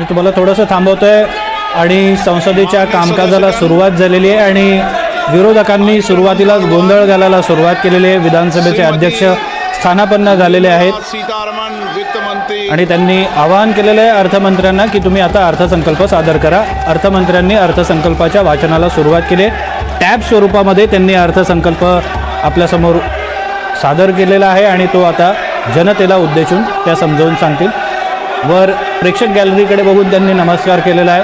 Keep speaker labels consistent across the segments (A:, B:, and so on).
A: मी तुम्हाला थोडंसं थांबवतोय आणि संसदेच्या कामकाजाला सुरुवात झालेली आहे आणि विरोधकांनी सुरुवातीलाच गोंधळ घालायला सुरुवात केलेली आहे. विधानसभेचे अध्यक्ष स्थानापन्न झालेले आहेत आणि त्यांनी आवाहन केलेलं आहे अर्थमंत्र्यांना की तुम्ही आता अर्थसंकल्प सादर करा. अर्थमंत्र्यांनी अर्थसंकल्पाच्या वाचनाला सुरुवात केली. टॅब स्वरूपामध्ये त्यांनी अर्थसंकल्प आपल्यासमोर सादर केलेला आहे आणि तो आता जनतेला उद्देशून त्या समजावून सांगतील. वर प्रेक्षक गॅलरीकडे बघून त्यांनी नमस्कार केलेला आहे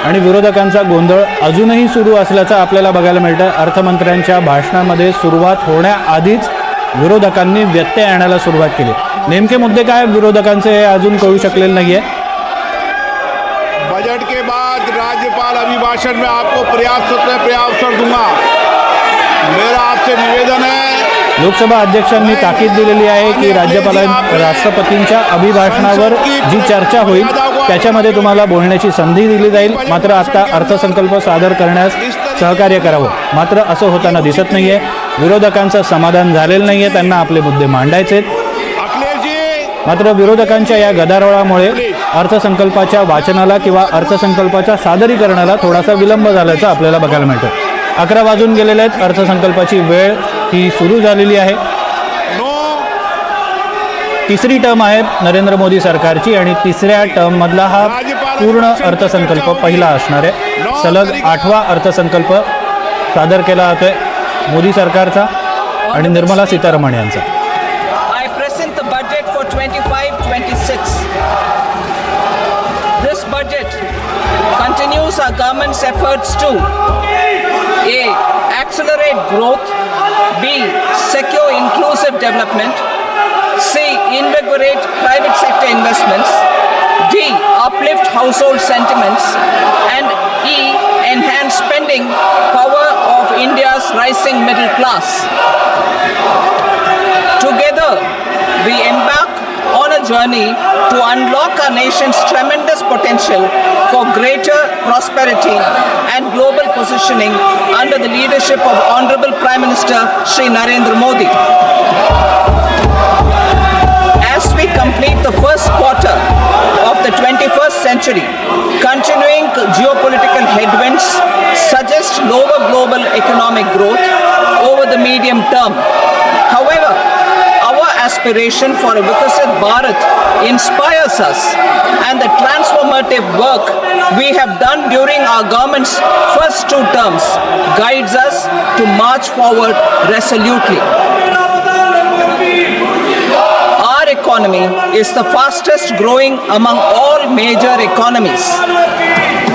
A: आणि विरोधकांचा गोंधळ अजूनही सुरू असल्याचं आपल्याला बघायला मिळतं. अर्थमंत्र्यांच्या भाषणामध्ये सुरुवात होण्याआधीच विरोधकांनी व्यत्यय आणायला सुरुवात केली. नेमके मुद्दे काय विरोधकांचे हे अजून कळू शकलेले नाहीये.
B: बजट के बाद राज्यपाल अभिभाषण में आपको पर्याप्त अवसर दूंगा. मेरा आपसे निवेदन है.
A: लोकसभा अध्यक्षांनी ताकीद दिलेली आहे की राष्ट्रपतींच्या अभिभाषणावर जी चर्चा होईल त्याच्यामध्ये तुम्हाला बोलण्याची संधी दिली जाईल. मात्र आता अर्थसंकल्प सादर करण्यास सहकार्य करावं. मात्र असं होताना दिसत नाहीये. विरोधकांचं समाधान झालेलं नाहीये. त्यांना आपले मुद्दे मांडायचे. मात्र विरोधकांच्या या गदारोळामुळे अर्थसंकल्पाच्या वाचनाला किंवा अर्थसंकल्पाच्या सादरीकरणाला थोडासा विलंब झाल्याचं आपल्याला बघायला मिळतं. 11 वाजून गेलेले आहेत. अर्थसंकल्पाची वेळ ही सुरू झालेली आहे. तिसरी टर्म आहे नरेंद्र मोदी सरकारची आणि तिसऱ्या टर्ममधला हा पूर्ण अर्थसंकल्प पहिला असणार आहे. सलग 8वा अर्थसंकल्प सादर केला जातोय मोदी सरकारचा आणि निर्मला सीतारामन यांचा.
C: I present the budget for 25-26. This budget continues our government's efforts to A. Accelerate growth, B. Secure inclusive development, C. Invigorate private sector investments, D. Uplift household sentiments, and E. Enhance spending power of India's rising middle class. Together, we embark on a journey to unlock our nation's tremendous potential for greater prosperity and global positioning under the leadership of Honorable Prime Minister Shri Narendra Modi. As we complete the first quarter of the 21st century, continuing geopolitical headwinds suggest lower global economic growth over the medium term. However, aspiration for a Vikasit Bharat inspires us, and the transformative work we have done during our government's first 2 terms guides us to march forward resolutely. Our economy is the fastest growing among all major economies.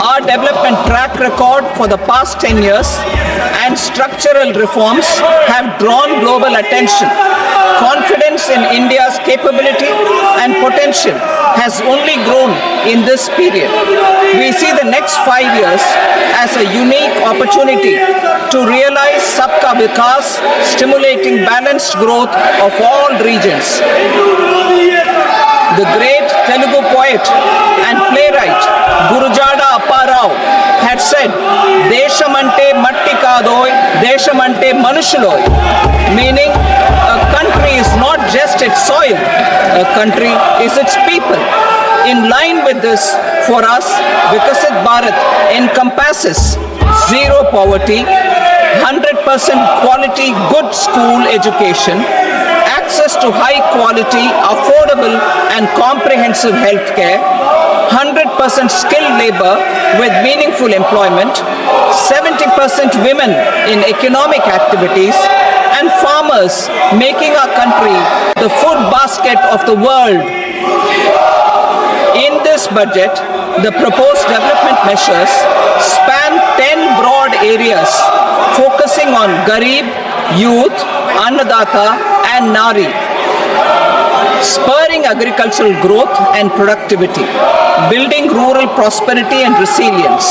C: Our development track record for the past 10 years and structural reforms have drawn global attention. Confidence in India's capability and potential has only grown in this period. We see the next 5 years as a unique opportunity to realize Sabka Vikas, stimulating balanced growth of all regions. The great Telugu poet and playwright Gurujada Apparao had said, "Deshamante matti kadoy, deshamante manushuloy," meaning a country is not just its soil, a country is its people. In line with this, for us, Vikasit Bharat encompasses zero poverty, 100% quality good school education, access to high quality, affordable and comprehensive health care, 100% skilled labor with meaningful employment, 70% women in economic activities, and farmers making our country the food basket of the world. In this budget, the proposed development measures span 10 broad areas focusing on Garib, youth, Annadata and Nari, spurring agricultural growth and productivity, building rural prosperity and resilience,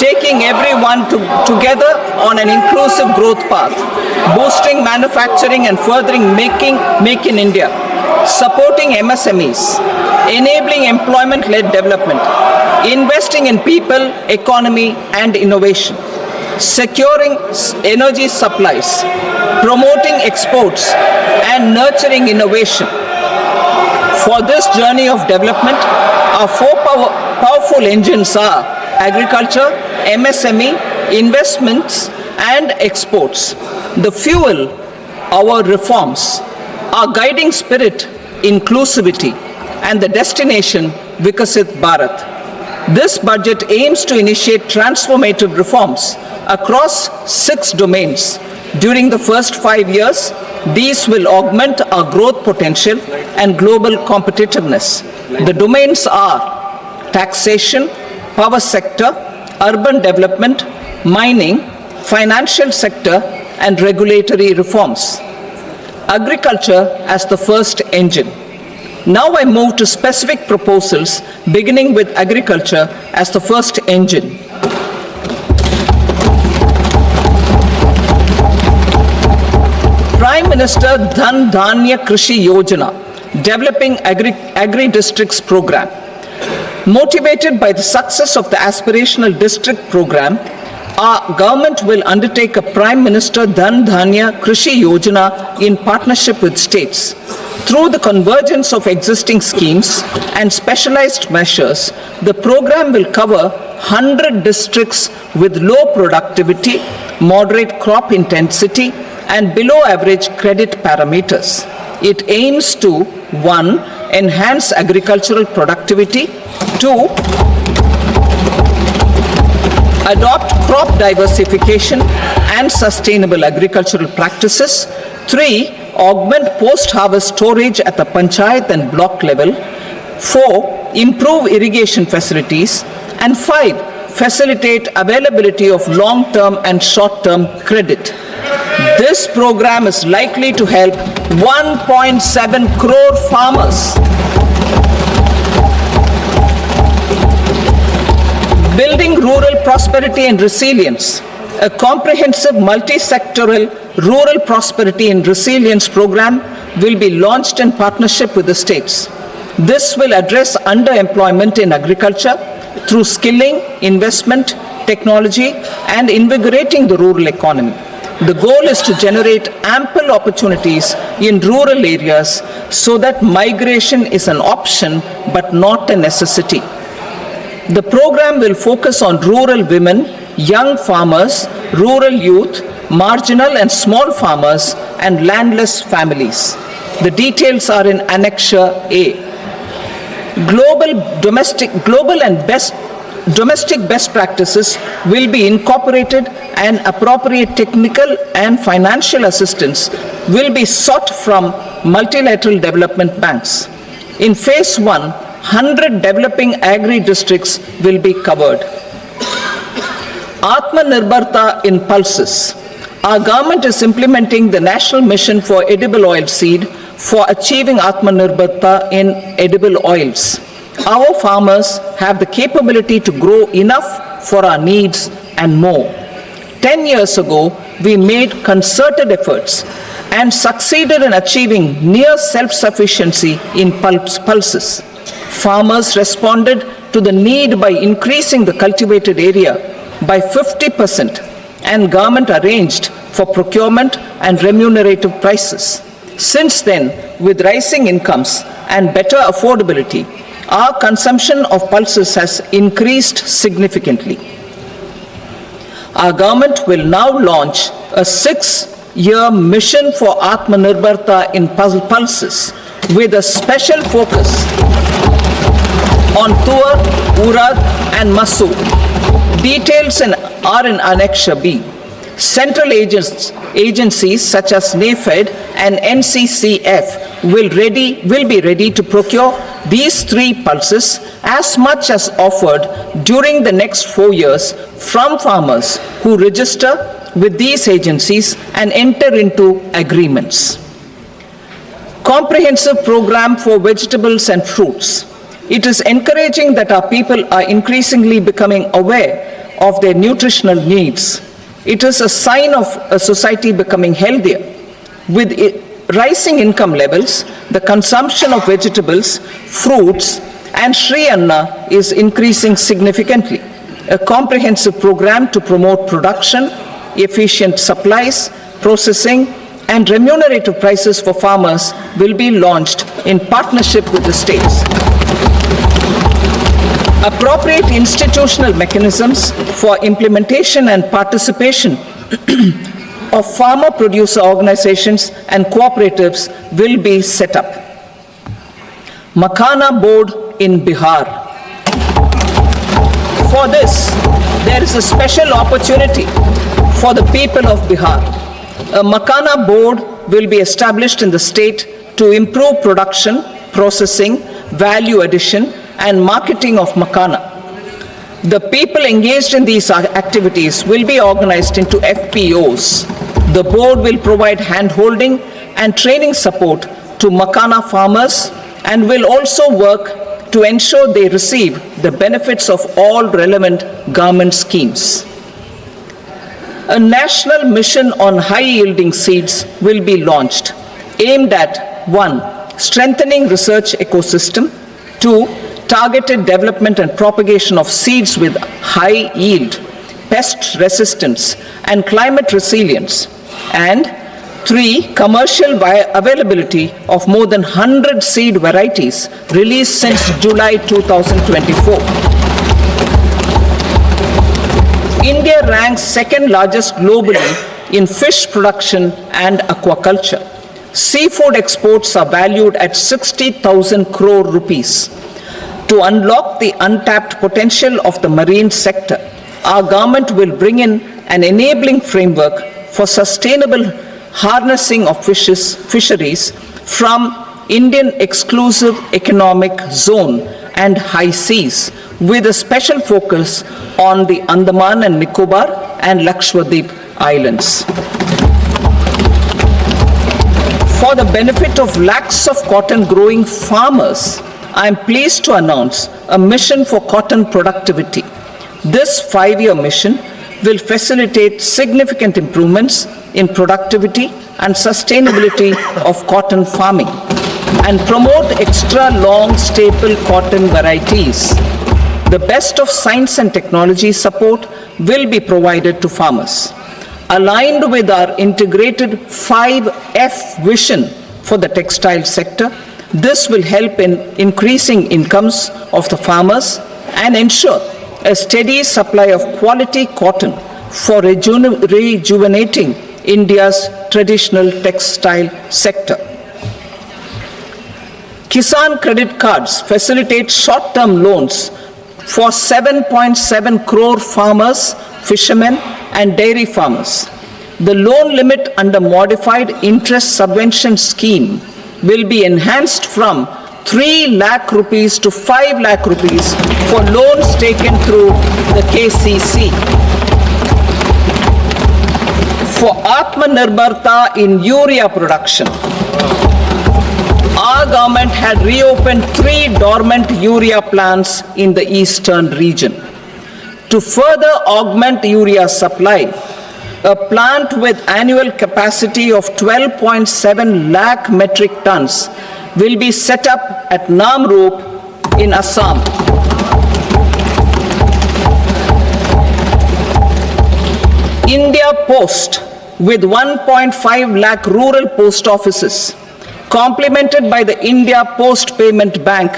C: taking everyone together on an inclusive growth path, boosting manufacturing and furthering Make in India, supporting MSMEs, enabling employment-led development, investing in people, economy and innovation, securing energy supplies, promoting exports and nurturing innovation, For this journey of development, our four powerful engines are agriculture, MSME, investments, and exports. The fuel, our reforms, our guiding spirit, inclusivity, and the destination, Vikasit Bharat. This budget aims to initiate transformative reforms across 6 domains. During the first 5 years, these will augment our growth potential and global competitiveness. The domains are taxation, power sector, urban development, mining, financial sector, and regulatory reforms. Agriculture as the first engine. Now I move to specific proposals, beginning with agriculture as the first engine. Prime Minister Dhan Dhanya Krishi Yojana, developing agri-districts program. Motivated by the success of the aspirational district program, our government will undertake a Prime Minister Dhan Dhanya Krishi Yojana in partnership with states. Through the convergence of existing schemes and specialized measures, the program will cover 100 districts with low productivity, moderate crop intensity, and below average credit parameters. It aims to 1. Enhance agricultural productivity, 2. Adopt crop diversification and sustainable agricultural practices, 3. Augment post-harvest storage at the panchayat and block level, 4. Improve irrigation facilities, and 5. Facilitate availability of long-term and short-term credit. This program is likely to help 1.7 crore farmers. Building rural prosperity and resilience. A comprehensive multi-sectoral rural prosperity and resilience program will be launched in partnership with the states. This will address underemployment in agriculture through skilling, investment, technology, and invigorating the rural economy. The goal is to generate ample opportunities in rural areas so that migration is an option but not a necessity. The program will focus on rural women, young farmers, rural youth, marginal and small farmers, and landless families. The details are in Annexure A. Domestic best practices will be incorporated, and appropriate technical and financial assistance will be sought from multilateral development banks. In phase 1, 100 developing agri-districts will be covered. Atmanirbharta in pulses. Our government is implementing the National Mission for Edible Oilseed for achieving Atmanirbharta in edible oils. Our farmers have the capability to grow enough for our needs and more. 10 years ago, we made concerted efforts and succeeded in achieving near self-sufficiency in pulses. Farmers responded to the need by increasing the cultivated area by 50%, and government arranged for procurement and remunerative prices. Since then, with rising incomes and better affordability, our consumption of pulses has increased significantly. Our government will now launch a 6-year mission for Atmanirbharta in pulses with a special focus on Tuar, Urad, and Masoor. Details are in Annexure B. Central agencies such as NAFED and NCCF will be ready to procure these 3 pulses as much as offered during the next 4 years from farmers who register with these agencies and enter into agreements. Comprehensive program for vegetables and fruits. It is encouraging that our people are increasingly becoming aware of their nutritional needs. It is a sign of a society becoming healthier. With rising income levels, the consumption of vegetables, fruits, and Shri Anna is increasing significantly. A comprehensive program to promote production, efficient supplies, processing, and remunerative prices for farmers will be launched in partnership with the states. Appropriate institutional mechanisms for implementation and participation of farmer producer organizations and cooperatives will be set up. Makhana Board in Bihar. For this, there is a special opportunity for the people of Bihar. A Makhana Board will be established in the state to improve production, processing, value addition, and marketing of makhana. The people engaged in these activities will be organized into FPOs. The board will provide hand-holding and training support to makhana farmers and will also work to ensure they receive the benefits of all relevant government schemes. A national mission on high-yielding seeds will be launched, aimed at 1. Strengthening research ecosystem, 2. Targeted development and propagation of seeds with high yield, pest resistance, and climate resilience, and 3. Commercial availability of more than 100 seed varieties released since July 2024. India ranks second largest globally in fish production and aquaculture. Seafood exports are valued at 60,000 crore rupees. To unlock the untapped potential of the marine sector, our government will bring in an enabling framework for sustainable harnessing of fisheries from Indian exclusive economic zone and high seas, with a special focus on the Andaman and Nicobar and Lakshadweep Islands. For the benefit of lakhs of cotton growing farmers, I am pleased to announce a mission for cotton productivity. This 5-year mission will facilitate significant improvements in productivity and sustainability of cotton farming and promote extra long staple cotton varieties. The best of science and technology support will be provided to farmers. Aligned with our integrated 5F vision for the textile sector, this will help in increasing incomes of the farmers and ensure a steady supply of quality cotton for rejuvenating India's traditional textile sector. Kisan credit cards facilitate short-term loans for 7.7 crore farmers, fishermen, and dairy farmers. The loan limit under modified interest subvention scheme will be enhanced from 3 lakh rupees to 5 lakh rupees for loans taken through the KCC. For Atmanirbharta in urea production, our government had reopened 3 dormant urea plants in the eastern region. To further augment urea supply, a plant with annual capacity of 12.7 lakh metric tons will be set up at Namrup in Assam. India Post, with 1.5 lakh rural post offices, complemented by the India Post Payment Bank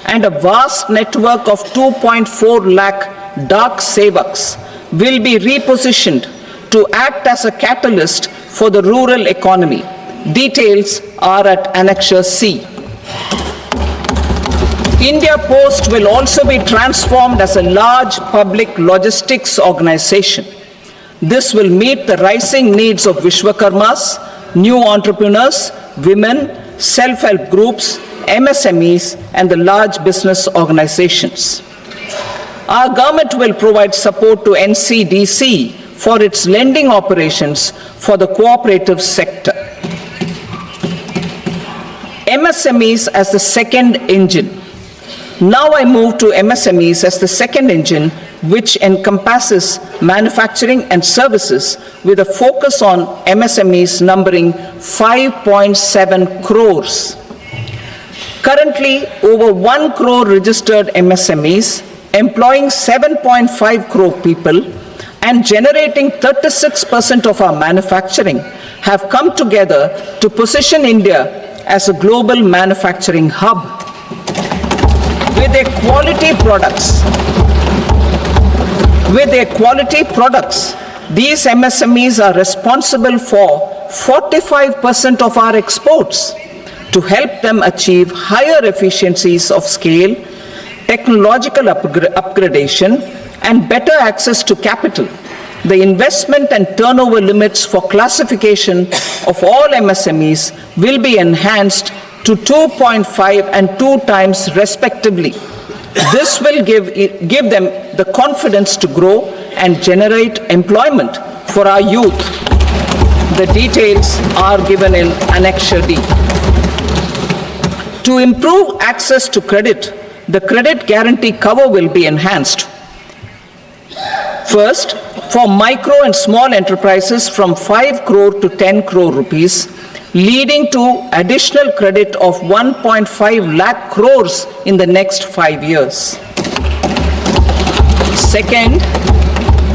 C: and a vast network of 2.4 lakh Dak Sevaks, will be repositioned to act as a catalyst for the rural economy. Details are at Annexure C. India Post will also be transformed as a large public logistics organization. This will meet the rising needs of Vishwakarmas, new entrepreneurs, women, self-help groups, MSMEs, and the large business organizations. Our government will provide support to NCDC for its lending operations for the cooperative sector. MSMEs as the second engine. Now I move to MSMEs as the second engine, which encompasses manufacturing and services with a focus on MSMEs numbering 5.7 crores. Currently, over 1 crore registered MSMEs, employing 7.5 crore people, and generating 36% of our manufacturing have come together to position India as a global manufacturing hub. With their quality products, these MSMEs are responsible for 45% of our exports. To help them achieve higher efficiencies of scale, technological upgradation, and better access to capital, the investment and turnover limits for classification of all MSMEs will be enhanced to 2.5 and 2 times respectively. This will give them the confidence to grow and generate employment for our youth. The details are given in Annexure D. To improve access to credit, the credit guarantee cover will be enhanced. First, for micro and small enterprises from 5 crore to 10 crore rupees, leading to additional credit of 1.5 lakh crores in the next 5 years. Second,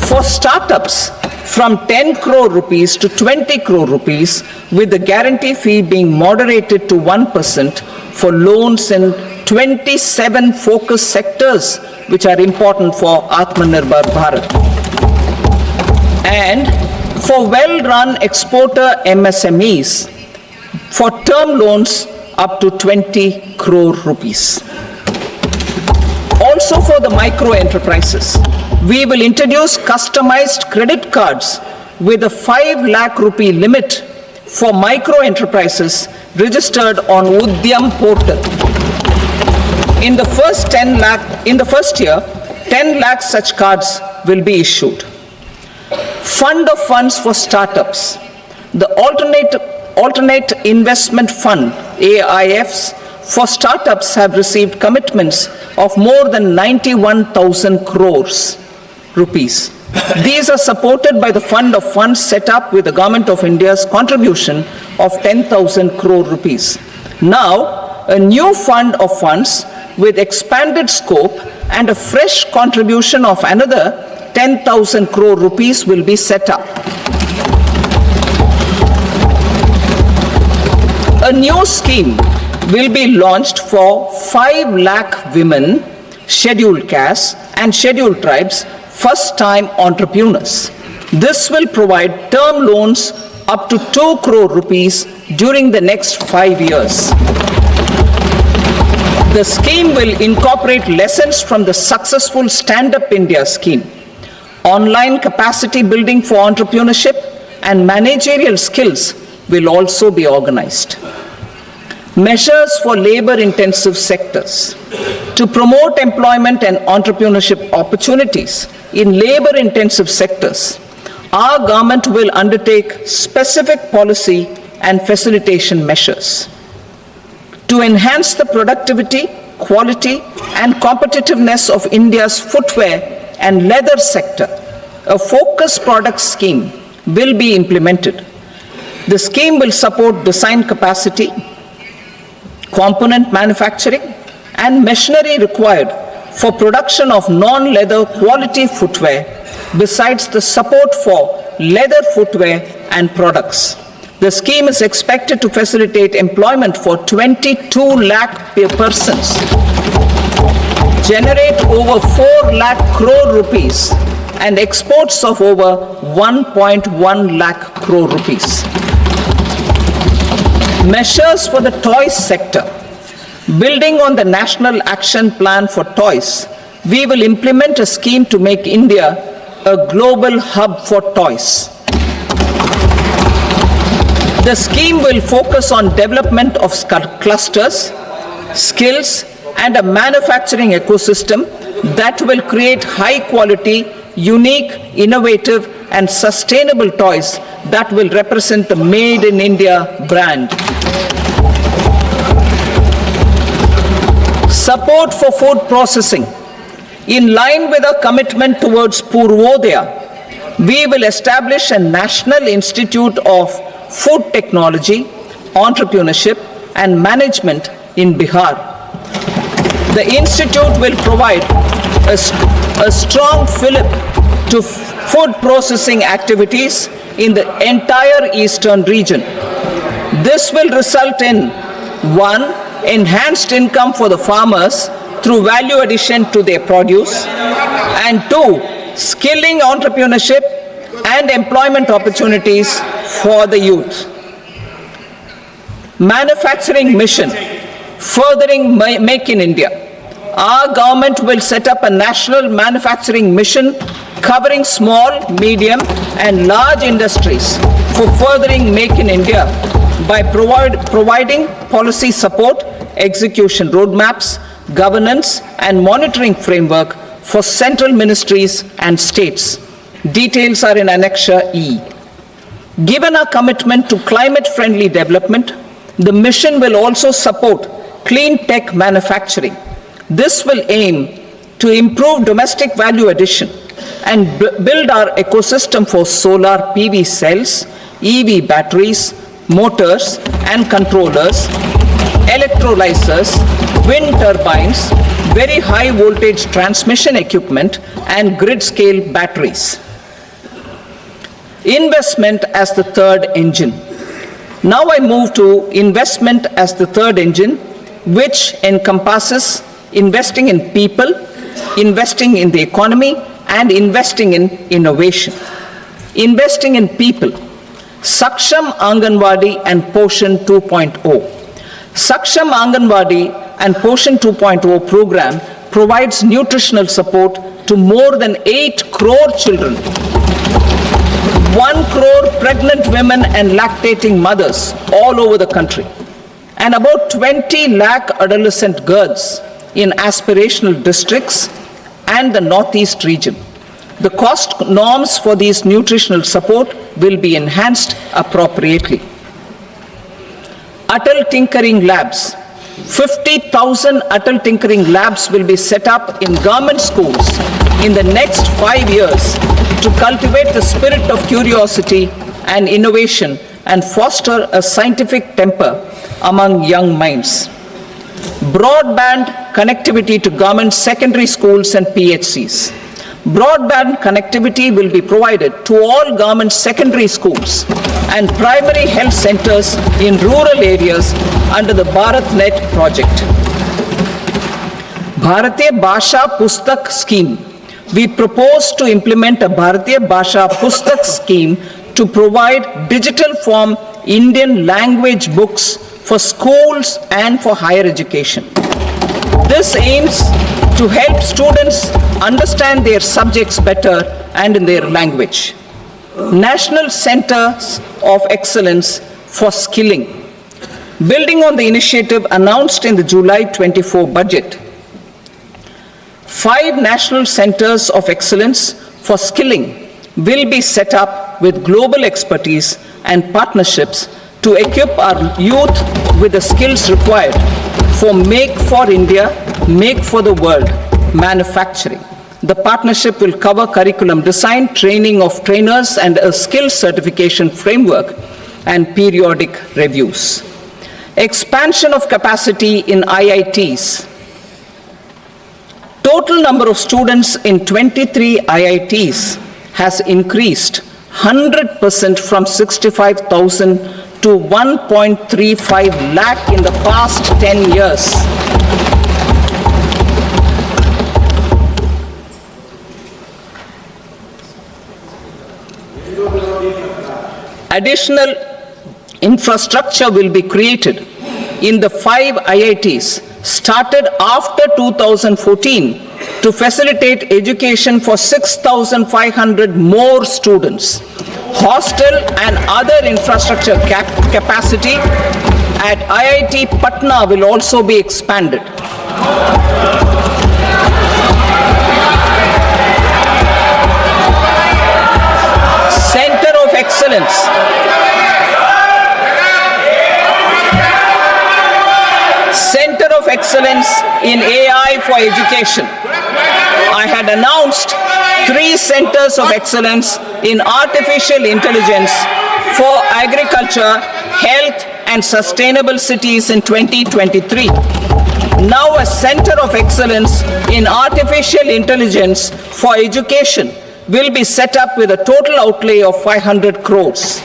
C: for startups from 10 crore rupees to 20 crore rupees, with the guarantee fee being moderated to 1% for loans in 27 focus sectors which are important for Atmanirbhar Bharat. And for well-run exporter MSMEs, for term loans up to 20 crore rupees. Also for the micro enterprises, we will introduce customized credit cards with a 5 lakh rupee limit for micro enterprises registered on Udyam portal. In the first year, 10 lakh such cards will be issued. Fund of funds for startups. The alternate investment fund, AIFs, for startups have received commitments of more than 91,000 crores rupees. These are supported by the fund of funds set up with the Government of India's contribution of 10,000 crore rupees. Now, a new fund of funds with expanded scope and a fresh contribution of another 10,000 crore rupees will be set up. A new scheme will be launched for 5 lakh women, scheduled castes and scheduled tribes, first-time entrepreneurs. This will provide term loans up to 2 crore rupees during the next 5 years. The scheme will incorporate lessons from the successful Stand Up India scheme. Online capacity building for entrepreneurship and managerial skills will also be organized. Measures for labor-intensive sectors. To promote employment and entrepreneurship opportunities in labor-intensive sectors, our government will undertake specific policy and facilitation measures. To enhance the productivity, quality, and competitiveness of India's footwear and leather sector, a focus product scheme will be implemented. The scheme will support design capacity, component manufacturing, and machinery required for production of non-leather quality footwear, besides the support for leather footwear and products. The scheme is expected to facilitate employment for 22 lakh persons, generate over 4 lakh crore rupees, and exports of over 1.1 lakh crore rupees. Measures for the toys sector. Building on the National Action Plan for Toys, we will implement a scheme to make India a global hub for toys. The scheme will focus on development of clusters, skills, and a manufacturing ecosystem that will create high quality, unique, innovative, and sustainable toys that will represent the Made in India brand. Support for food processing. In line with our commitment towards Purvodaya, we will establish a National Institute of Food Technology, Entrepreneurship and Management in Bihar. The institute will provide a strong fillip to food processing activities in the entire eastern region. This will result in 1. Enhanced income for the farmers through value addition to their produce, and 2. Skilling entrepreneurship and employment opportunities for the youth. Manufacturing mission, furthering Make in India. Our government will set up a national manufacturing mission covering small, medium and large industries for furthering Make in India by providing policy support, execution roadmaps, governance and monitoring framework for central ministries and states. Details are in Annexure E. Given our commitment to climate-friendly development, the mission will also support clean tech manufacturing. This will aim to improve domestic value addition and build our ecosystem for solar PV cells, EV batteries, motors and controllers, electrolyzers, wind turbines, very high voltage transmission equipment and grid scale batteries. Investment as the third engine. Now I move to investment as the third engine, which encompasses investing in people, investing in the economy, and investing in innovation. Investing in people. Saksham Anganwadi and Poshan 2.0. Saksham Anganwadi and Poshan 2.0 program provides nutritional support to more than 8 crore children. 1 crore pregnant women and lactating mothers all over the country, and about 20 lakh adolescent girls in aspirational districts and the Northeast region. The cost norms for these nutritional support will be enhanced appropriately. Atal Tinkering Labs. 50,000 Atal Tinkering Labs will be set up in government schools in the next 5 years to cultivate the spirit of curiosity and innovation and foster a scientific temper among young minds. Broadband connectivity to government secondary schools and PHCs. Broadband connectivity will be provided to all government secondary schools and primary health centers in rural areas under the BharatNet project. Bharatiya Bhasha Pustak Scheme. We propose to implement a Bharatiya Bhasha Pustak scheme to provide digital form Indian language books for schools and for higher education. This aims to help students understand their subjects better and in their language. National Centers of Excellence for Skilling. Building on the initiative announced in the July 24 budget, 5 national centers of excellence for skilling will be set up with global expertise and partnerships to equip our youth with the skills required for Make for India, Make for the World manufacturing. The partnership will cover curriculum design, training of trainers, and a skills certification framework and periodic reviews. Expansion of capacity in IITs. Total number of students in 23 IITs has increased 100% from 65,000 to 1.35 lakh in the past 10 years. Additional infrastructure will be created in the 5 IITs started after 2014 to facilitate education for 6,500 more students. Hostel and other infrastructure capacity at IIT Patna will also be expanded. Center of Excellence. Center of Excellence in AI for Education. I had announced 3 centers of excellence in artificial intelligence for agriculture, health, and sustainable cities in 2023. Now a center of excellence in artificial intelligence for education will be set up with a total outlay of 500 crores.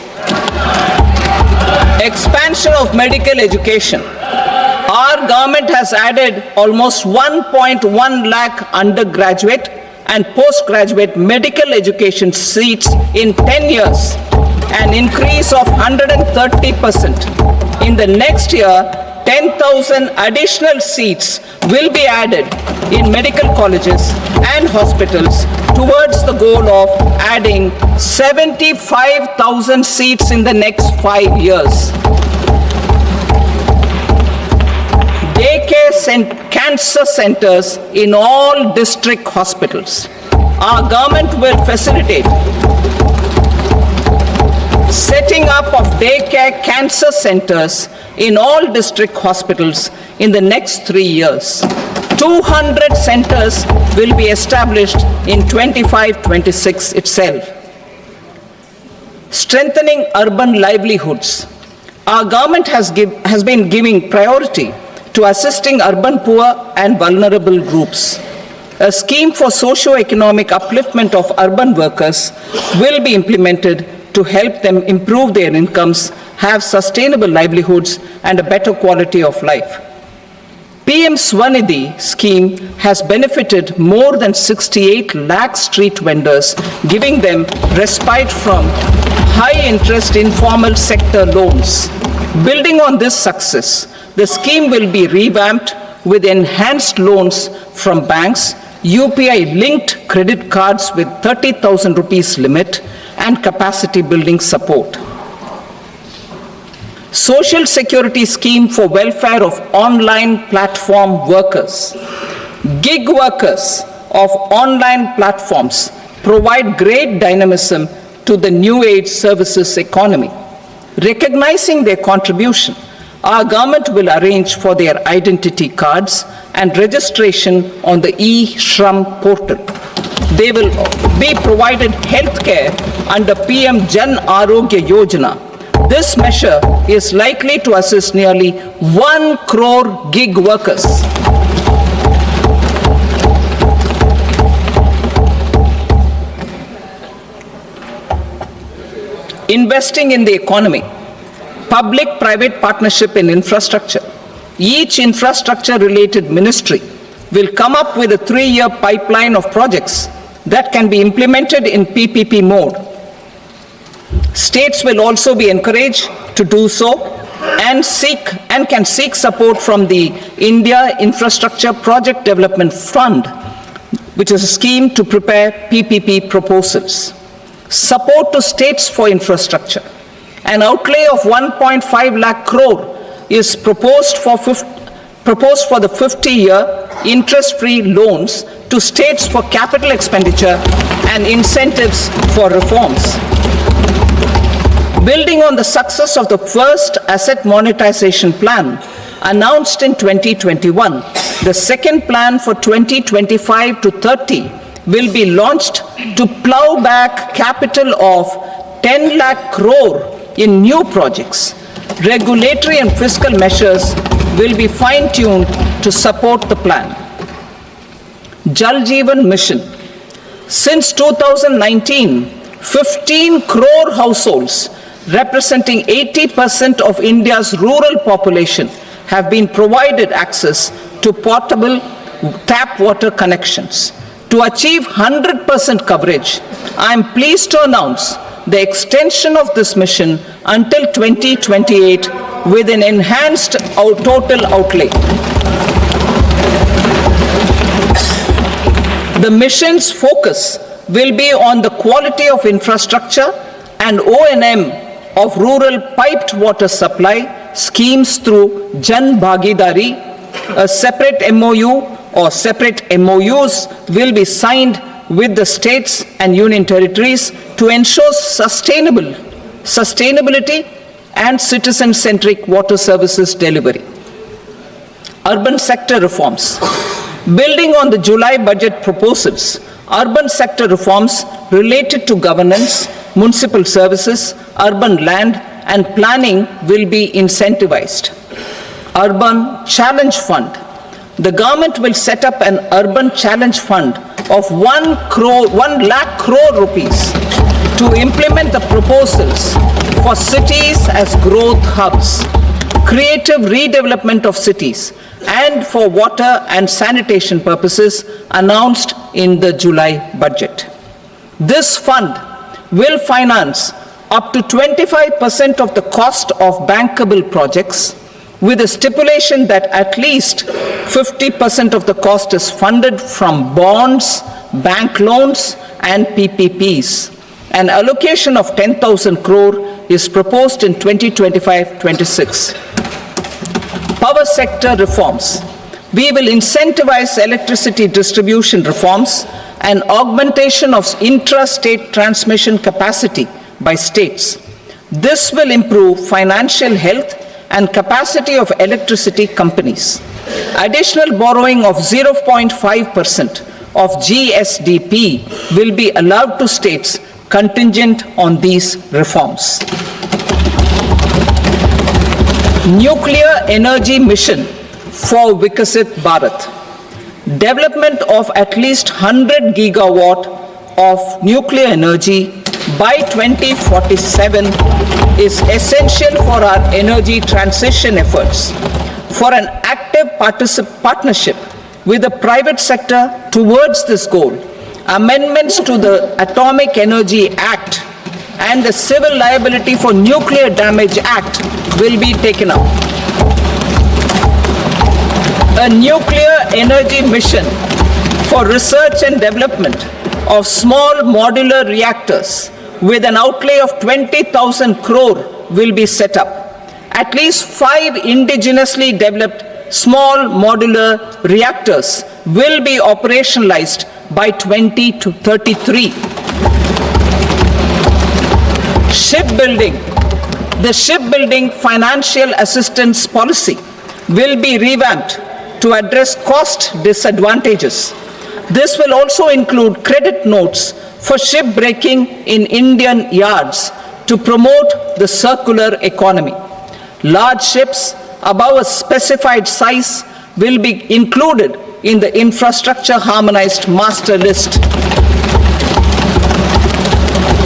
C: Expansion of medical education. Our government has added almost 1.1 lakh undergraduate and postgraduate medical education seats in 10 years, an increase of 130%. In the next year, 10,000 additional seats will be added in medical colleges and hospitals towards the goal of adding 75,000 seats in the next 5 years. Daycare cancer centers in all district hospitals. Our government will facilitate setting up of daycare cancer centers in all district hospitals in the next 3 years. 200 centers will be established in 25-26 itself. Strengthening urban livelihoods. Our government has been giving priority to assisting urban poor and vulnerable groups. A scheme for socio-economic upliftment of urban workers will be implemented to help them improve their incomes, have sustainable livelihoods, and a better quality of life. PM Swanidhi scheme has benefited more than 68 lakh street vendors, giving them respite from high-interest informal sector loans. Building on this success, the scheme will be revamped with enhanced loans from banks, UPI-linked credit cards with 30,000 rupees limit, and capacity building support. Social Security scheme for welfare of online platform workers. Gig workers of online platforms provide great dynamism to the new age services economy. Recognizing their contribution, our government will arrange for their identity cards and registration on the e-Shram portal. They will be provided health care under PM Jan Arogya Yojana. This measure is likely to assist nearly 1 crore gig workers. Investing in the economy. Public-private partnership in infrastructure. Each infrastructure-related ministry will come up with a 3-year pipeline of projects that can be implemented in PPP mode. States will also be encouraged to do so and can seek support from the India Infrastructure Project Development Fund, which is a scheme to prepare PPP proposals. Support to states for infrastructure. An outlay of 1.5 lakh crore is proposed for the 50-year interest-free loans to states for capital expenditure and incentives for reforms. Building on the success of the first asset monetization plan announced in 2021, the second plan for 2025 to 30 will be launched to plow back capital of 10 lakh crore in new projects. Regulatory and fiscal measures will be fine-tuned to support the plan. Jal Jeevan Mission. Since 2019, 15 crore households representing 80% of India's rural population have been provided access to portable tap water connections. To achieve 100% coverage, I am pleased to announce the extension of this mission until 2028 with an enhanced total outlay. The mission's focus will be on the quality of infrastructure and O&M of rural piped water supply schemes through Jan Bhagidari. A separate MOU or separate MOUs will be signed with the states and union territories to ensure sustainability and citizen-centric water services delivery. Urban sector reforms. Building on the July budget proposals, urban sector reforms related to governance, municipal services, urban land and planning will be incentivized. Urban Challenge Fund. The government will set up an urban challenge fund of 1 lakh crore rupees to implement the proposals for cities as growth hubs, creative redevelopment of cities, and for water and sanitation purposes announced in the July budget. This fund will finance up to 25% of the cost of bankable projects, with a stipulation that at least 50% of the cost is funded from bonds, bank loans, and PPPs. An allocation of 10,000 crore is proposed in 2025-26. Power sector reforms. We will incentivize electricity distribution reforms and augmentation of intra-state transmission capacity by states. This will improve financial health and capacity of electricity companies. Additional borrowing of 0.5% of GSDP will be allowed to states contingent on these reforms. Nuclear energy mission for Vikasit Bharat. Development of at least 100 gigawatt of nuclear energy by 2047 is essential for our energy transition efforts. For an active partnership with the private sector towards this goal, amendments to the Atomic Energy Act and the Civil Liability for Nuclear Damage Act will be taken up. A nuclear energy mission for research and development of small modular reactors with an outlay of 20,000 crore will be set up. At least 5 indigenously developed small modular reactors will be operationalized by 2033. Shipbuilding. The shipbuilding financial assistance policy will be revamped to address cost disadvantages. This will also include credit notes for shipbreaking in Indian yards to promote the circular economy. Large ships above a specified size will be included in the infrastructure harmonized master list.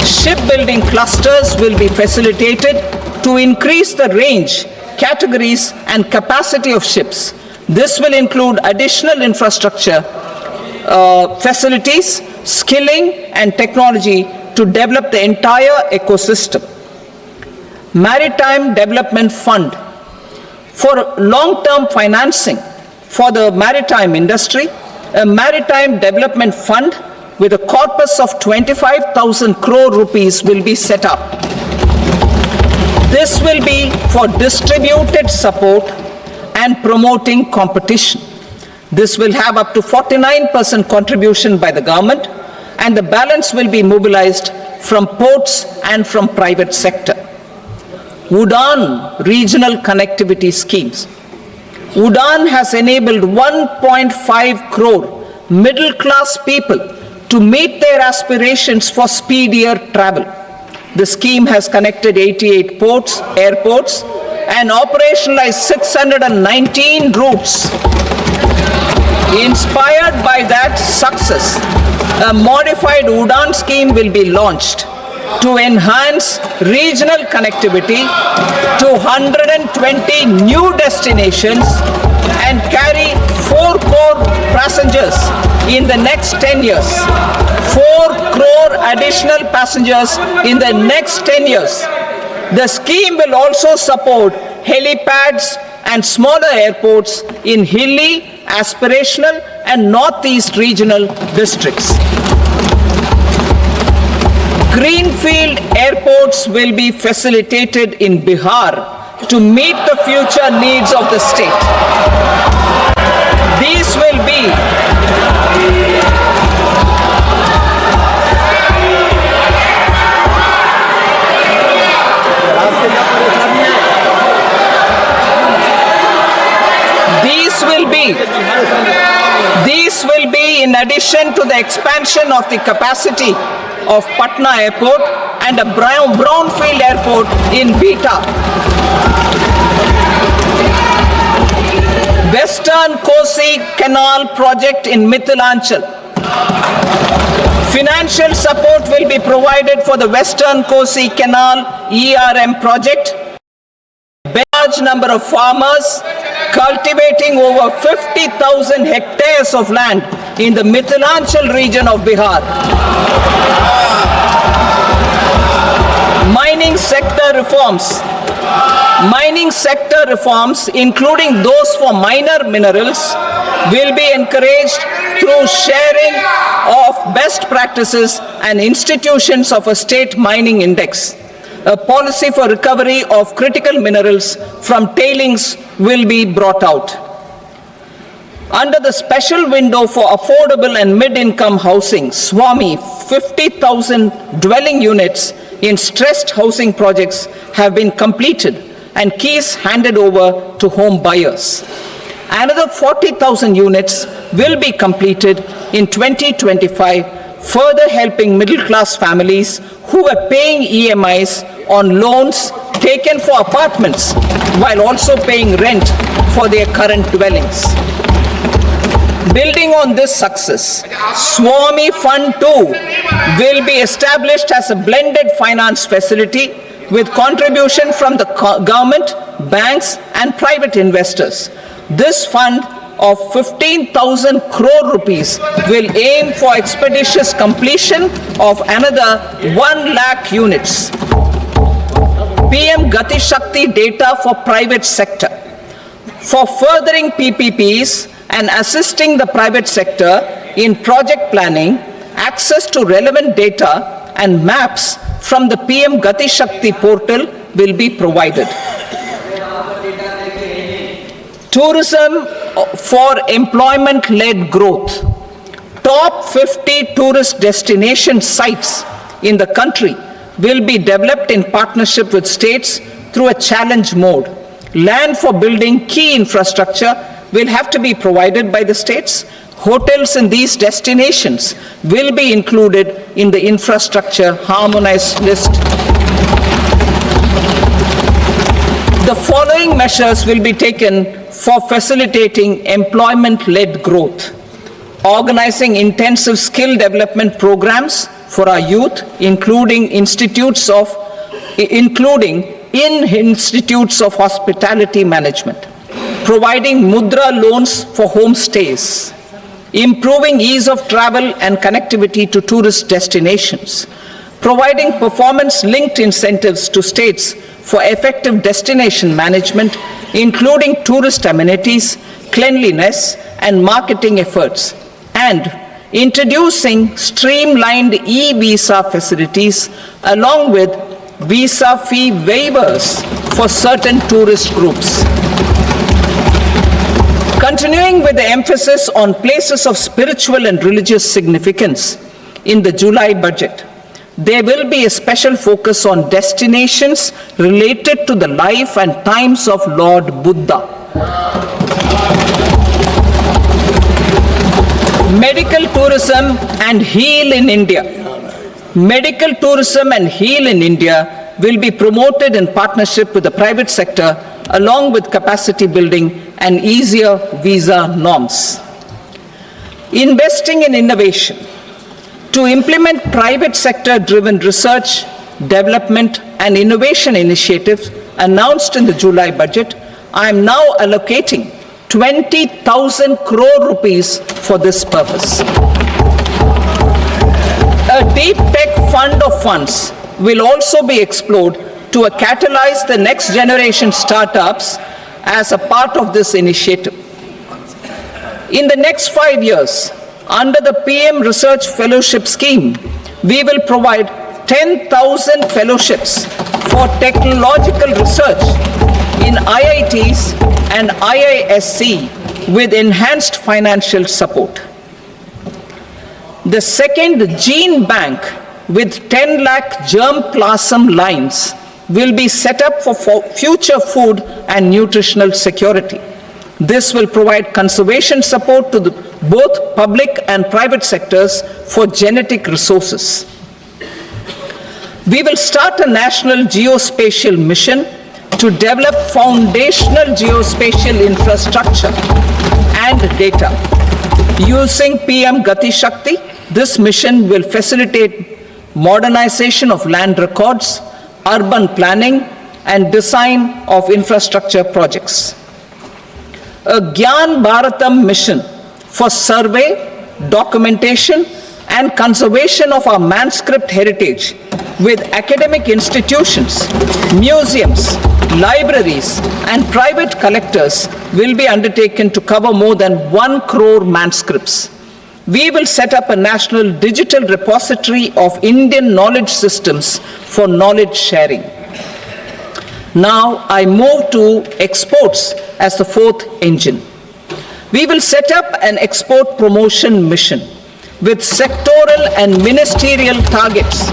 C: Shipbuilding clusters will be facilitated to increase the range, categories, and capacity of ships. This will include additional infrastructure, facilities, skilling, and technology to develop the entire ecosystem. Maritime Development Fund. For long-term financing for the maritime industry, a Maritime Development Fund with a corpus of 25,000 crore rupees will be set up. This will be for distributed support and promoting competition. This will have up to 49% contribution by the government, and the balance will be mobilized from ports and from private sector. UDAN regional connectivity schemes. UDAN has enabled 1.5 crore middle class people to meet their aspirations for speedier travel. The scheme has connected 88 airports, and operationalized 619 routes. Inspired by that success, a modified UDAN scheme will be launched to enhance regional connectivity to 120 new destinations and carry 4 crore passengers in the next 10 years. 4 crore additional passengers in the next 10 years. The scheme will also support helipads and smaller airports in hilly, aspirational, and northeast regional districts. Greenfield airports will be facilitated in Bihar to meet the future needs of the state. These will be in addition to the expansion of the capacity of Patna Airport and a brownfield airport in Beta. Western Kosi Canal project in Mithilanchal Financial support will be provided for the Western Kosi Canal ERM project. A large number of farmers cultivating over 50,000 hectares of land in the Mithilanchal region of Bihar. Mining sector reforms. Mining sector reforms, including those for minor minerals, will be encouraged through sharing of best practices and institutions of a state mining index. A policy for recovery of critical minerals from tailings will be brought out. Under the special window for affordable and mid-income housing, Swami, 50,000 dwelling units in stressed housing projects have been completed and keys handed over to home buyers. Another 40,000 units will be completed in 2025, further helping middle-class families who were paying EMIs on loans taken for apartments while also paying rent for their current dwellings. Building on this success, Swami Fund 2 will be established as a blended finance facility with contribution from the government, banks and private investors. This fund of 15,000 crore rupees will aim for expeditious completion of another 1 lakh units. PM Gati Shakti data for private sector. For furthering PPPs and assisting the private sector in project planning, access to relevant data and maps from the PM Gati Shakti portal will be provided. Tourism for employment-led growth. Top 50 tourist destination sites in the country will be developed in partnership with states through a challenge mode. Land for building key infrastructure will have to be provided by the states. Hotels in these destinations will be included in the infrastructure harmonized list. The following measures will be taken for facilitating employment-led growth. Organizing intensive skill development programs for our youth, including in institutes of hospitality management. Providing mudra loans for homestays. Improving ease of travel and connectivity to tourist destinations. Providing performance-linked incentives to states for effective destination management, including tourist amenities, cleanliness, and marketing efforts. And introducing streamlined e-visa facilities along with visa fee waivers for certain tourist groups. Continuing with the emphasis on places of spiritual and religious significance in the July budget, there will be a special focus on destinations related to the life and times of Lord Buddha. Medical tourism and heal in India. Medical tourism and heal in India will be promoted in partnership with the private sector along with capacity building and easier visa norms. Investing in innovation. To implement private sector driven research, development and innovation initiatives announced in the July budget, I am now allocating 20,000 crore rupees for this purpose. A deep tech fund of funds will also be explored to catalyze the next generation startups as a part of this initiative. In the next 5 years, under the PM Research Fellowship Scheme, we will provide 10,000 fellowships for technological research in IITs and IISc with enhanced financial support. The second gene bank with 10 lakh germplasm lines will be set up for future food and nutritional security. This will provide conservation support to both public and private sectors for genetic resources. We will start a national geospatial mission to develop foundational geospatial infrastructure and data. Using PM Gati Shakti, this mission will facilitate modernization of land records, urban planning, and design of infrastructure projects. A Gyan Bharatam mission for survey, documentation, and conservation of our manuscript heritage with academic institutions, museums, libraries, and private collectors will be undertaken to cover more than 1 crore manuscripts. We will set up a national digital repository of Indian knowledge systems for knowledge sharing. Now I move to exports as the fourth engine. We will set up an export promotion mission with sectoral and ministerial targets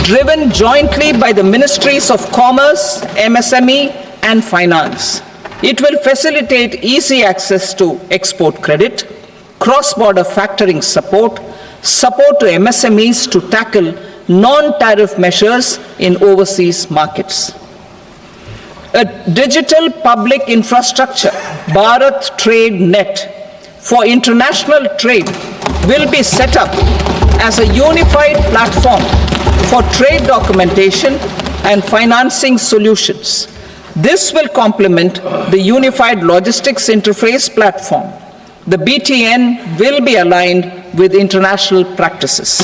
C: driven jointly by the Ministries of Commerce, MSME, and Finance. It will facilitate easy access to export credit, cross-border factoring support, support to MSMEs to tackle non-tariff measures in overseas markets. A digital public infrastructure, Bharat Trade Net, for international trade will be set up as a unified platform for trade documentation and financing solutions. This will complement the Unified Logistics Interface Platform. The BTN will be aligned with international practices.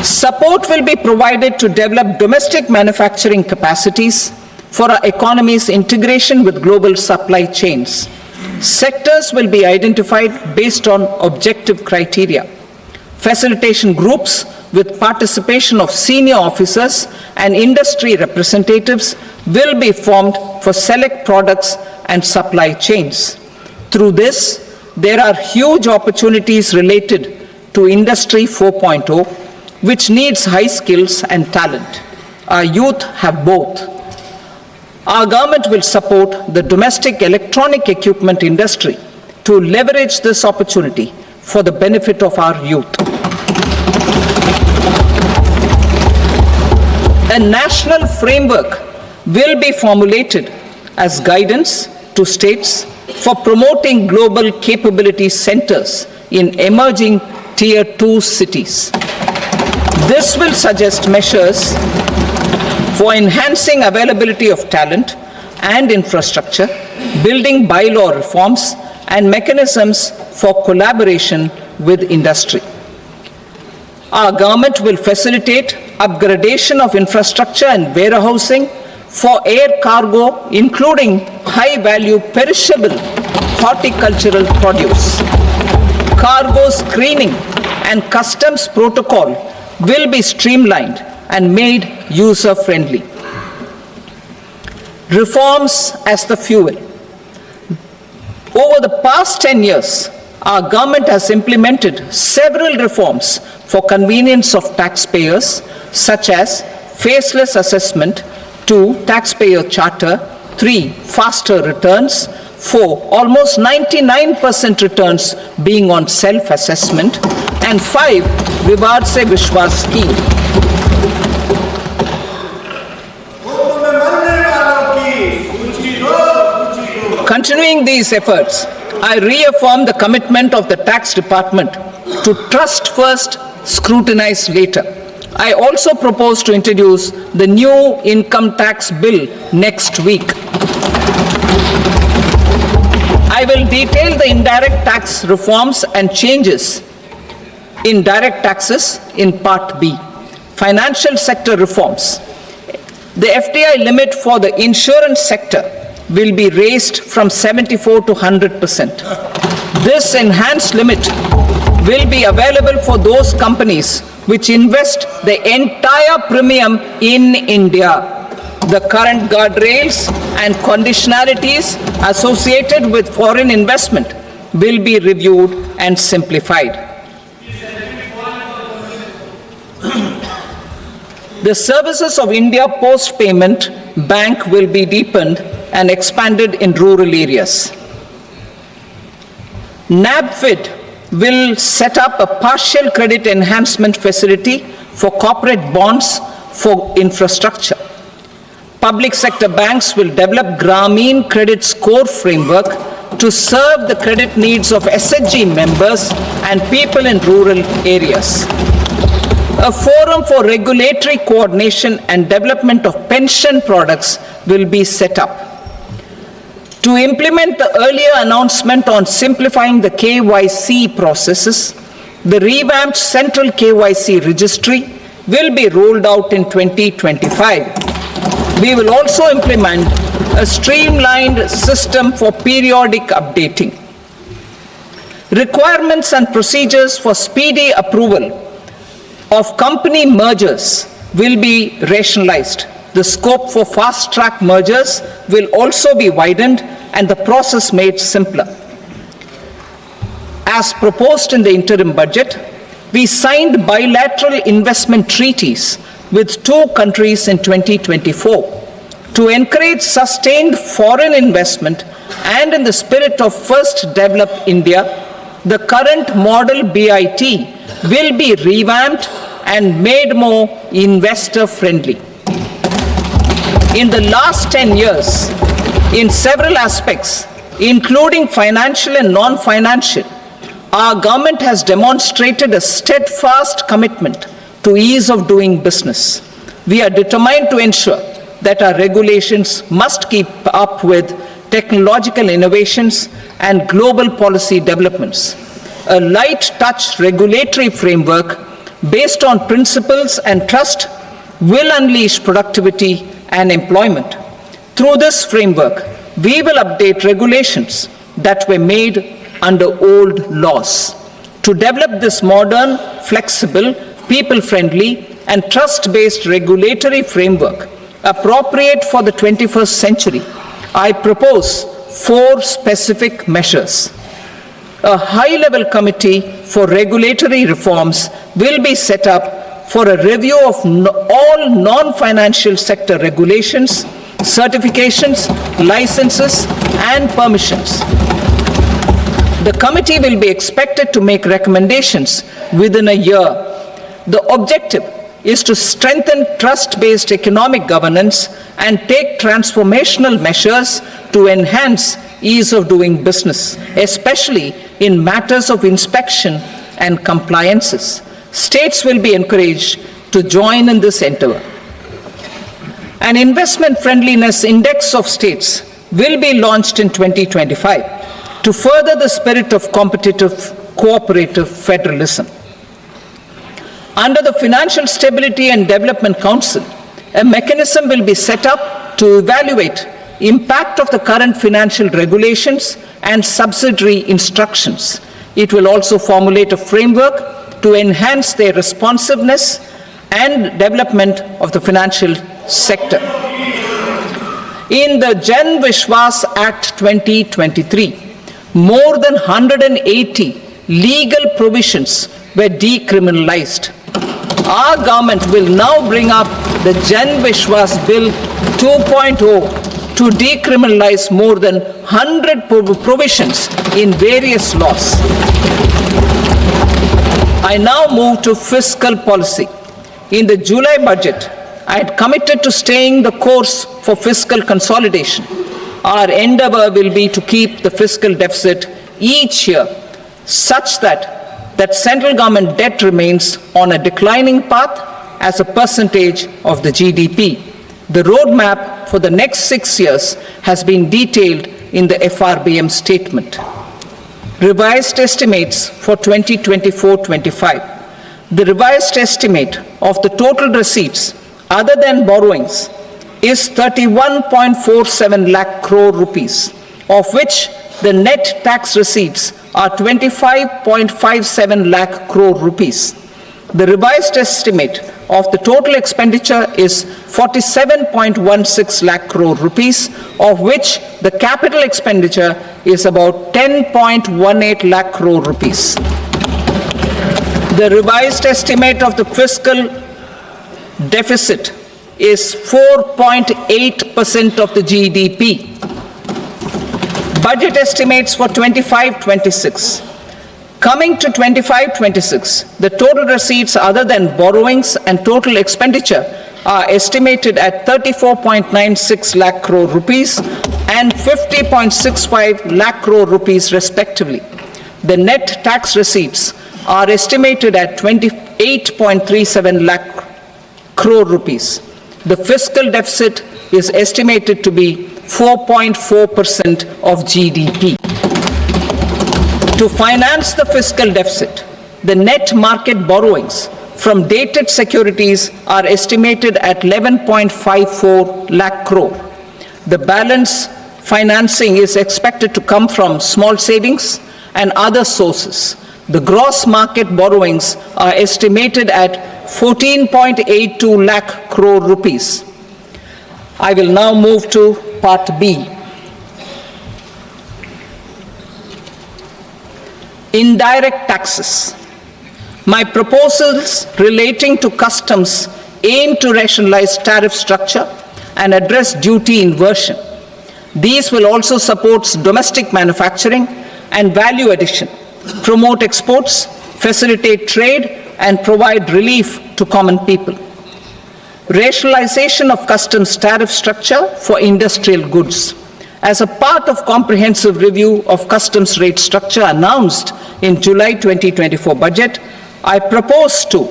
C: Support will be provided to develop domestic manufacturing capacities for our economy's integration with global supply chains. Sectors will be identified based on objective criteria. Facilitation groups with participation of senior officers and industry representatives will be formed for select products and supply chains. Through this, there are huge opportunities related to Industry 4.0, which needs high skills and talent. Our youth have both. Our government will support the domestic electronic equipment industry to leverage this opportunity for the benefit of our youth. A national framework will be formulated as guidance to states for promoting global capability centers in emerging Tier 2 cities. This will suggest measures for enhancing availability of talent and infrastructure, building bylaw reforms, and mechanisms for collaboration with industry. Our government will facilitate upgradation of infrastructure and warehousing for air cargo, including high-value perishable horticultural produce. Cargo screening and customs protocol will be streamlined and made user-friendly. Reforms as the fuel. Over the past 10 years, our government has implemented several reforms for convenience of taxpayers, such as faceless assessment, 2, taxpayer charter, 3, faster returns, 4, almost 99% returns being on self-assessment, and 5, Vivad Se Vishwas scheme. Continuing these efforts, I reaffirm the commitment of the tax department to trust first, scrutinize later. I also propose to introduce the new income tax bill next week. I will detail the indirect tax reforms and changes in direct taxes in Part B. Financial sector reforms. The FDI limit for the insurance sector will be raised from 74 to 100%. This enhanced limit will be available for those companies which invest the entire premium in India. The current guardrails and conditionalities associated with foreign investment will be reviewed and simplified. The services of India Post Payment Bank will be deepened and expanded in rural areas. NABFID will set up a partial credit enhancement facility for corporate bonds for infrastructure. Public sector banks will develop Grameen Credit Score framework to serve the credit needs of SHG members and people in rural areas. A forum for regulatory coordination and development of pension products will be set up. To implement the earlier announcement on simplifying the KYC processes, the revamped central KYC registry will be rolled out in 2025. We will also implement a streamlined system for periodic updating. Requirements and procedures for speedy approval of company mergers will be rationalized. The scope for fast-track mergers will also be widened and the process made simpler. As proposed in the interim budget, we signed bilateral investment treaties with 2 countries in 2024 to encourage sustained foreign investment, and in the spirit of First Develop India, the current model BIT will be revamped and made more investor-friendly. In the last 10 years, in several aspects, including financial and non-financial, our government has demonstrated a steadfast commitment to ease of doing business. We are determined to ensure that our regulations must keep up with technological innovations and global policy developments. A light touch regulatory framework based on principles and trust will unleash productivity and employment. Through this framework, we will update regulations that were made under old laws. To develop this modern, flexible, people-friendly, and trust-based regulatory framework appropriate for the 21st century, I propose 4 specific measures. A high-level committee for regulatory reforms will be set up for a review of all non-financial sector regulations, certifications, licenses, and permissions. The committee will be expected to make recommendations within a year. The objective is to strengthen trust-based economic governance and take transformational measures to enhance ease of doing business, especially in matters of inspection and compliances. States will be encouraged to join in this endeavor. An investment friendliness index of states will be launched in 2025 to further the spirit of competitive, cooperative federalism. Under the Financial Stability and Development Council, a mechanism will be set up to evaluate impact of the current financial regulations and subsidiary instructions. It will also formulate a framework to enhance their responsiveness and development of the financial sector. In the Jan Vishwas Act 2023, more than 180 legal provisions were decriminalized. Our government will now bring up the Jan Vishwas Bill 2.0 to decriminalize more than 100 provisions in various laws. I now move to fiscal policy. In the July budget, I had committed to staying the course for fiscal consolidation. Our endeavor will be to keep the fiscal deficit each year such that central government debt remains on a declining path as a percentage of the GDP. The roadmap for the next 6 years has been detailed in the FRBM statement. Revised estimates for 2024-25. The revised estimate of the total receipts other than borrowings is 31.47 lakh crore rupees, of which the net tax receipts are 25.57 lakh crore rupees. The revised estimate of the total expenditure is 47.16 lakh crore rupees, of which the capital expenditure is about 10.18 lakh crore rupees. The revised estimate of the fiscal deficit is 4.8% of the GDP. Budget estimates for 25-26. Coming to 25-26, the total receipts other than borrowings and total expenditure are estimated at 34.96 lakh crore rupees and 50.65 lakh crore rupees respectively. The net tax receipts are estimated at 28.37 lakh crore rupees. The fiscal deficit is estimated to be 4.4% of GDP. To finance the fiscal deficit, the net market borrowings from dated securities are estimated at 11.54 lakh crore. The balance financing is expected to come from small savings and other sources. The gross market borrowings are estimated at 14.82 lakh crore rupees. I will now move to Part B. Indirect taxes. My proposals relating to customs aim to rationalize tariff structure and address duty inversion. These will also support domestic manufacturing and value addition, promote exports, facilitate trade, and provide relief to common people. Rationalization of customs tariff structure for industrial goods. As a part of comprehensive review of customs rate structure announced in July 2024 budget, I propose to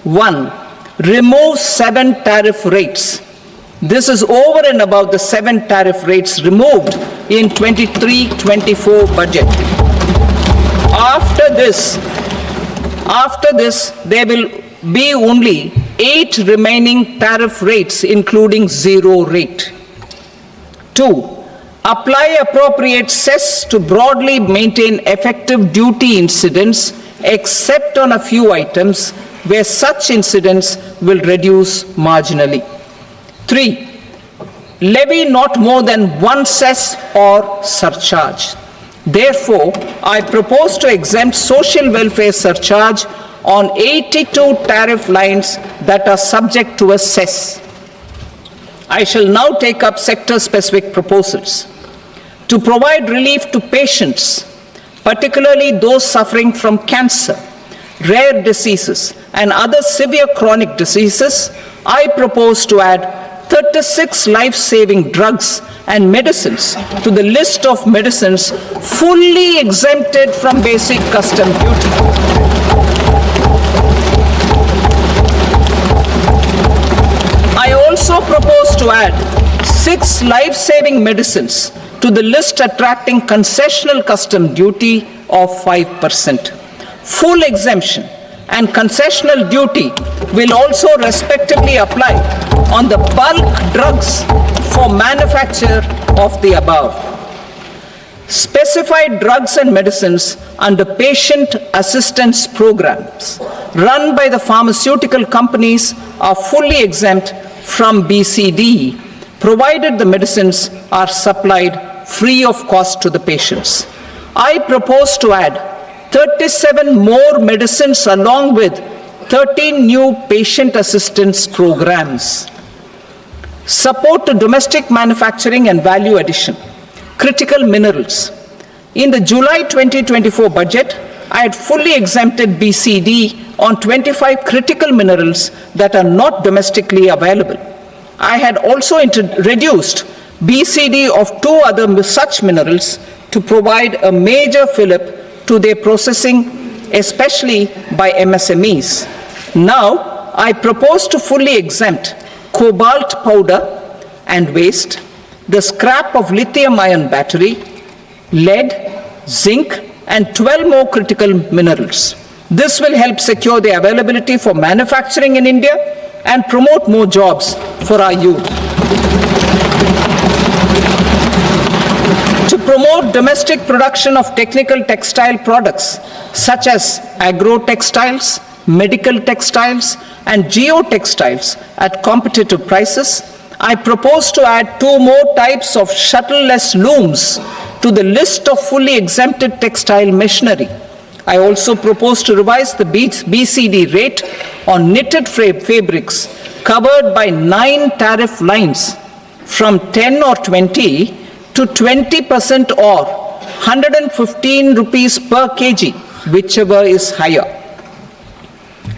C: 1. Remove 7 tariff rates. This is over and above the 7 tariff rates removed in 23-24 budget. After this, there will be only 8 remaining tariff rates, including 0 rate. 2. Apply appropriate cess to broadly maintain effective duty incidence, except on a few items where such incidence will reduce marginally. 3. Levy not more than 1 cess or surcharge. Therefore, I propose to exempt social welfare surcharge on 82 tariff lines that are subject to a cess. I shall now take up sector-specific proposals. To provide relief to patients, particularly those suffering from cancer, rare diseases, and other severe chronic diseases, I propose to add 36 life-saving drugs and medicines to the list of medicines fully exempted from basic custom duty. I also propose to add 6 life-saving medicines to the list attracting concessional custom duty of 5%. Full exemption and concessional duty will also respectively apply on the bulk drugs for manufacture of the above. Specified drugs and medicines under patient assistance programs run by the pharmaceutical companies are fully exempt from BCD, provided the medicines are supplied free of cost to the patients. I propose to add 37 more medicines along with 13 new patient assistance programs. Support to domestic manufacturing and value addition. Critical minerals. In the July 2024 budget, I had fully exempted BCD on 25 critical minerals that are not domestically available. I had also reduced BCD of 2 other such minerals to provide a major fillip to their processing, especially by MSMEs. Now, I propose to fully exempt cobalt powder and waste, the scrap of lithium-ion battery, lead, zinc, and 12 more critical minerals. This will help secure their availability for manufacturing in India and promote more jobs for our youth. To promote domestic production of technical textile products such as agro-textiles, medical textiles, and geotextiles at competitive prices, I propose to add 2 more types of shuttle-less looms to the list of fully exempted textile machinery. I also propose to revise the BCD rate on knitted fabrics covered by 9 tariff lines from 10 or 20 to 20% or 115 rupees per kg, whichever is higher.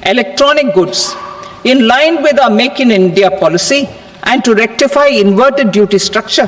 C: Electronic goods. In line with our Make in India policy and to rectify inverted duty structure,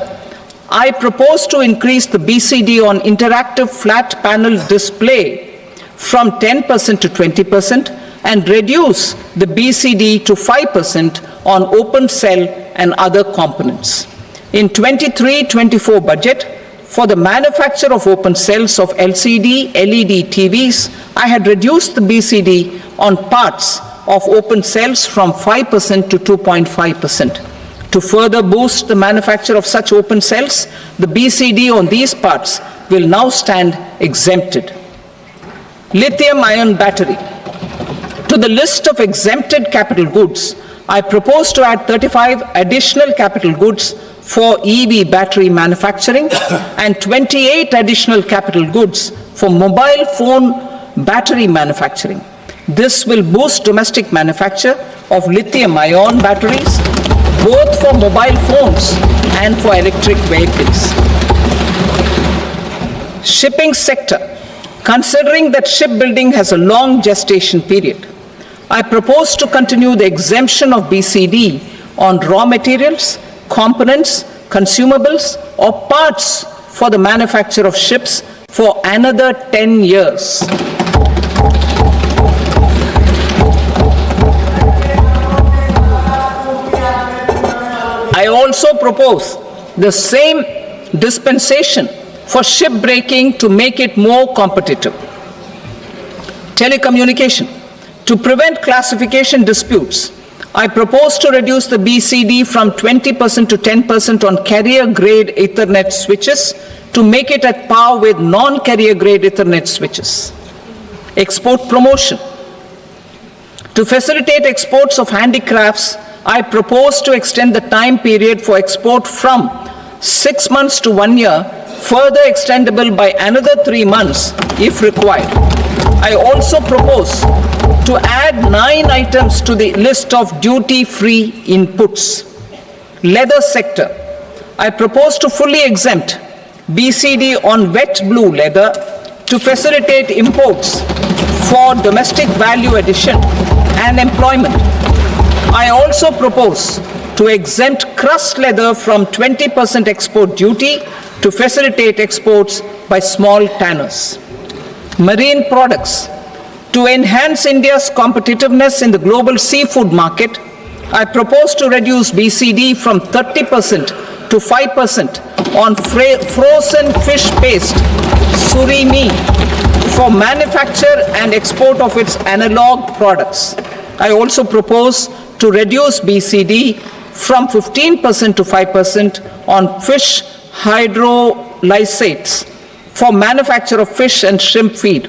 C: I propose to increase the BCD on interactive flat panel display from 10% to 20% and reduce the BCD to 5% on open cell and other components. In 23-24 budget, for the manufacture of open cells of LCD, LED TVs, I had reduced the BCD on parts of open cells from 5% to 2.5%. To further boost the manufacture of such open cells, the BCD on these parts will now stand exempted. Lithium-ion battery. To the list of exempted capital goods, I propose to add 35 additional capital goods for EV battery manufacturing and 28 additional capital goods for mobile phone battery manufacturing. This will boost domestic manufacture of lithium-ion batteries, both for mobile phones and for electric vehicles. Shipping sector. Considering that shipbuilding has a long gestation period, I propose to continue the exemption of BCD on raw materials, components, consumables, or parts for the manufacture of ships for another 10 years. I also propose the same dispensation for shipbreaking to make it more competitive. Telecommunication. To prevent classification disputes, I propose to reduce the BCD from 20% to 10% on carrier-grade Ethernet switches to make it at par with non-carrier-grade Ethernet switches. Export promotion. To facilitate exports of handicrafts, I propose to extend the time period for export from 6 months to 1 year, further extendable by another 3 months if required. I also propose to add 9 items to the list of duty-free inputs. Leather sector. I propose to fully exempt BCD on wet blue leather to facilitate imports for domestic value addition and employment. I also propose to exempt crust leather from 20% export duty to facilitate exports by small tanners. Marine products. To enhance India's competitiveness in the global seafood market, I propose to reduce BCD from 30% to 5% on frozen fish paste, surimi, for manufacture and export of its analog products. I also propose to reduce BCD from 15% to 5% on fish hydrolysates for manufacture of fish and shrimp feed.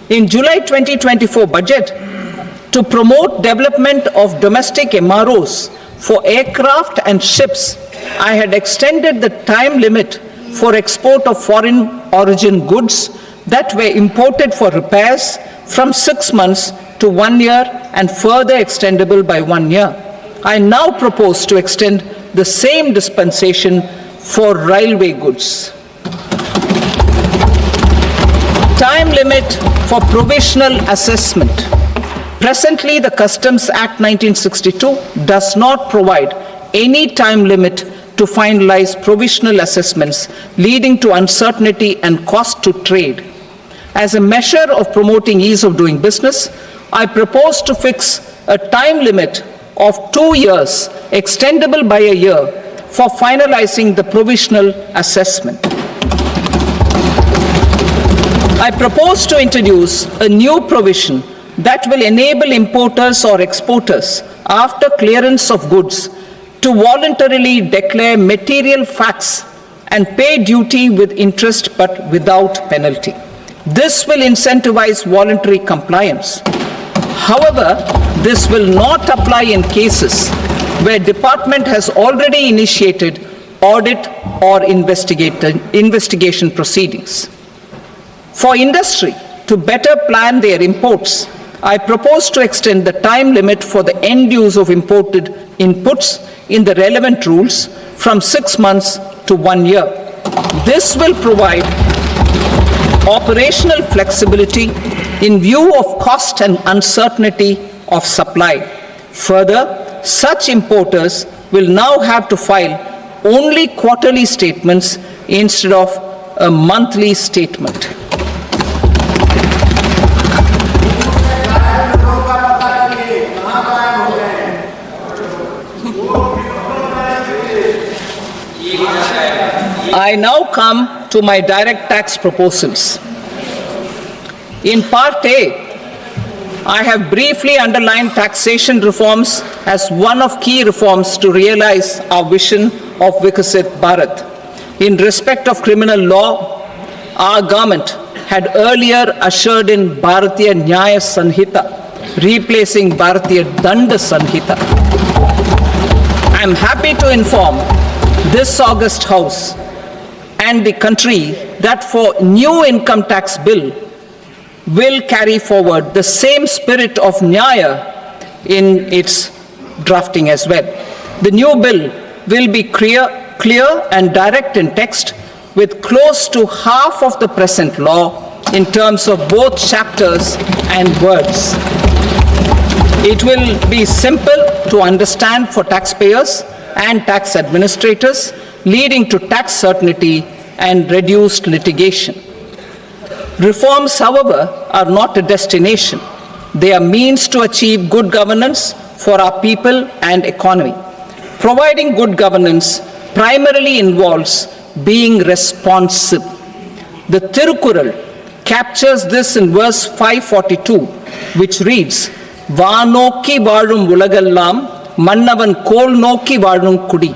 C: In July 2024 budget, to promote development of domestic MROs for aircraft and ships, I had extended the time limit for export of foreign origin goods that were imported for repairs from 6 months to 1 year and further extendable by 1 year. I now propose to extend the same dispensation for railway goods. Time limit for provisional assessment. Presently, the Customs Act 1962 does not provide any time limit to finalize provisional assessments, leading to uncertainty and cost to trade. As a measure of promoting ease of doing business, I propose to fix a time limit of 2 years, extendable by a year, for finalizing the provisional assessment. I propose to introduce a new provision that will enable importers or exporters, after clearance of goods, to voluntarily declare material facts and pay duty with interest but without penalty. This will incentivize voluntary compliance. However, this will not apply in cases where department has already initiated audit or investigation proceedings. For industry to better plan their imports, I propose to extend the time limit for the end use of imported inputs in the relevant rules from 6 months to 1 year. This will provide operational flexibility in view of cost and uncertainty of supply. Further, such importers will now have to file only quarterly statements instead of a monthly statement. I now come to my direct tax proposals. In Part A, I have briefly underlined taxation reforms as one of key reforms to realize our vision of Vikasit Bharat. In respect of criminal law, our government had earlier ushered in Bharatiya Nyaya Sanhita, replacing Bharatiya Danda Sanhita. I am happy to inform this august House and the country that for new income tax bill will carry forward the same spirit of Nyaya in its drafting as well. The new bill will be clear and direct in text, with close to half of the present law in terms of both chapters and words. It will be simple to understand for taxpayers and tax administrators, leading to tax certainty and reduced litigation. Reforms, however, are not a destination. They are means to achieve good governance for our people and economy. Providing good governance primarily involves being responsive. The Tirukural captures this in verse 542, which reads, "Vaanokki vaazhum ulagallam, mannavan kol nokki vaazhum kudi,"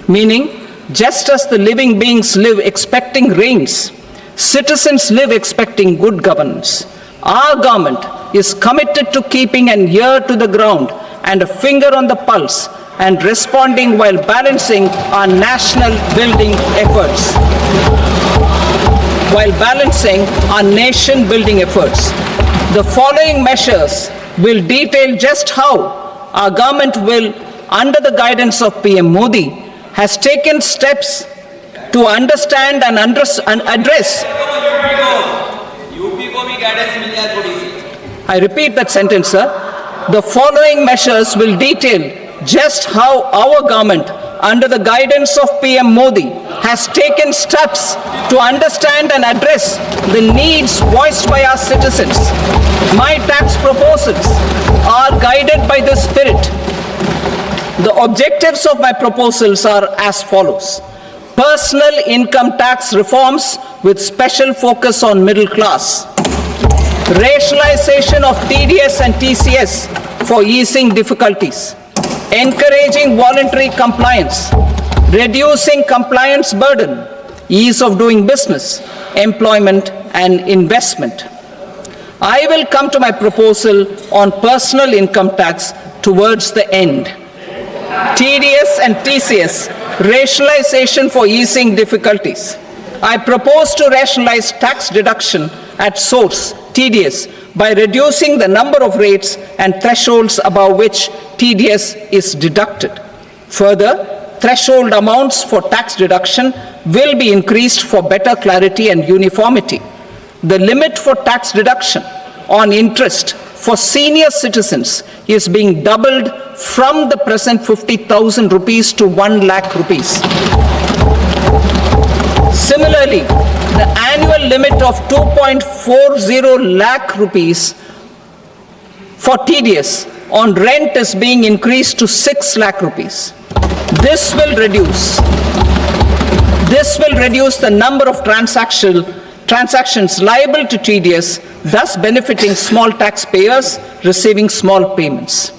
C: meaning, just as the living beings live expecting rains, citizens live expecting good governance. Our government is committed to keeping an ear to the ground and a finger on the pulse and responding while balancing our national building efforts. The following measures will detail just how our government will, under the guidance of PM Modi, has taken steps to understand and address. I repeat that sentence, sir. The following measures will detail just how our government, under the guidance of PM Modi, has taken steps to understand and address the needs voiced by our citizens. My tax proposals are guided by this spirit. The objectives of my proposals are as follows. Personal income tax reforms with special focus on middle class. Rationalization of TDS and TCS for easing difficulties. Encouraging voluntary compliance. Reducing compliance burden. Ease of doing business. Employment and investment. I will come to my proposal on personal income tax towards the end. TDS and TCS, rationalization for easing difficulties. I propose to rationalize tax deduction at source, TDS, by reducing the number of rates and thresholds above which TDS is deducted. Further, threshold amounts for tax deduction will be increased for better clarity and uniformity. The limit for tax deduction on interest for senior citizens is being doubled from the present 50,000 rupees to 1 lakh rupees. Similarly, the annual limit of 2.40 lakh rupees for TDS on rent is being increased to 6 lakh rupees. This will reduce the number of transactions liable to TDS, thus benefiting small taxpayers receiving small payments.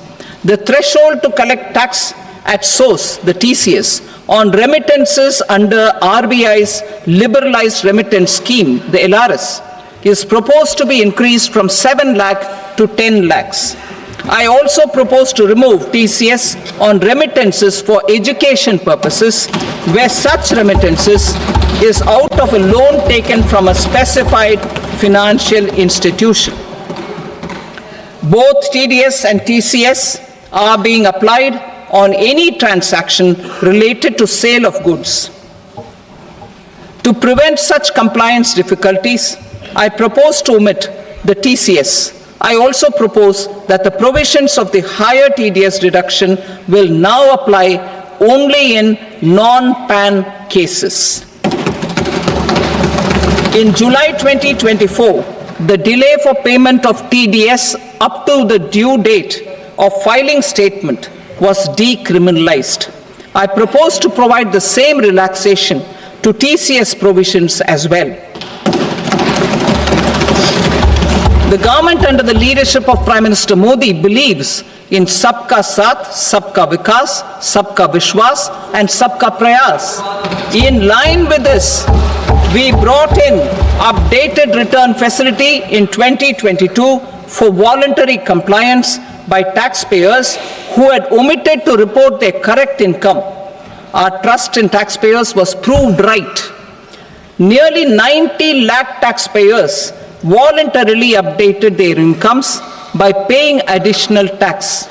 C: The threshold to collect tax at source, the TCS, on remittances under RBI's liberalized remittance scheme, the LRS, is proposed to be increased from 7 lakh to 10 lakhs. I also propose to remove TCS on remittances for education purposes, where such remittances is out of a loan taken from a specified financial institution. Both TDS and TCS are being applied on any transaction related to sale of goods. To prevent such compliance difficulties, I propose to omit the TCS I also propose that the provisions of the higher TDS deduction will now apply only in non-PAN cases. In July 2024, the delay for payment of TDS up to the due date of filing statement was decriminalized. I propose to provide the same relaxation to TCS provisions as well. The government under the leadership of Prime Minister Modi believes in Sabka Saath, Sabka Vikas, Sabka Vishwas and Sabka Prayas. In line with this, we brought in updated return facility in 2022 for voluntary compliance by taxpayers who had omitted to report their correct income. Our trust in taxpayers was proved right. Nearly 90 lakh taxpayers voluntarily updated their incomes by paying additional tax.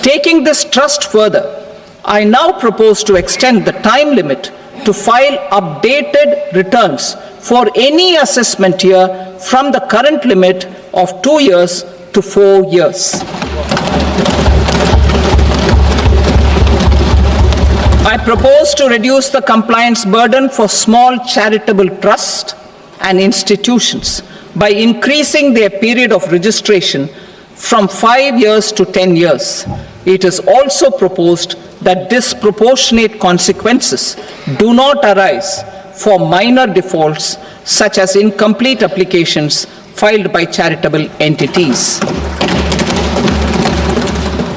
C: Taking this trust further, I now propose to extend the time limit to file updated returns for any assessment year from the current limit of 2 years to 4 years. I propose to reduce the compliance burden for small charitable trusts and institutions by increasing their period of registration from 5 years to 10 years. It is also proposed that disproportionate consequences do not arise for minor defaults such as incomplete applications filed by charitable entities.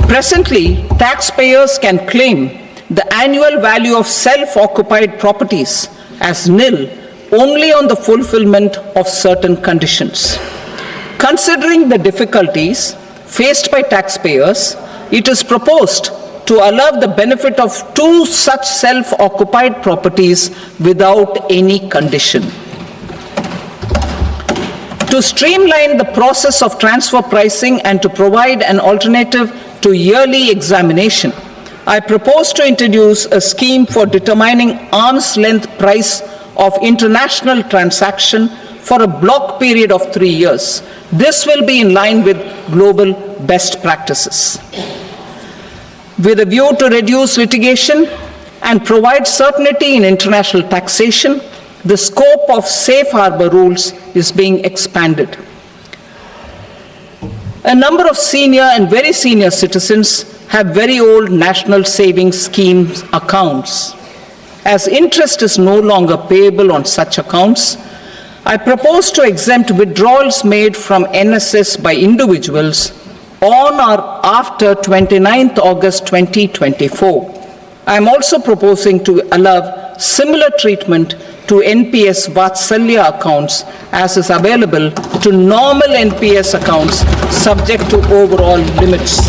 C: Presently, taxpayers can claim the annual value of self-occupied properties as nil only on the fulfillment of certain conditions. Considering the difficulties faced by taxpayers, it is proposed to allow the benefit of 2 such self-occupied properties without any condition. To streamline the process of transfer pricing and to provide an alternative to yearly examination, I propose to introduce a scheme for determining arm's length price of international transaction for a block period of 3 years. This will be in line with global best practices. With a view to reduce litigation and provide certainty in international taxation, the scope of safe harbor rules is being expanded. A number of senior and very senior citizens have very old national savings schemes accounts. As interest is no longer payable on such accounts, I propose to exempt withdrawals made from NSS by individuals on or after 29th August 2024. I am also proposing to allow similar treatment to NPS Vatsalya accounts as is available to normal NPS accounts subject to overall limits.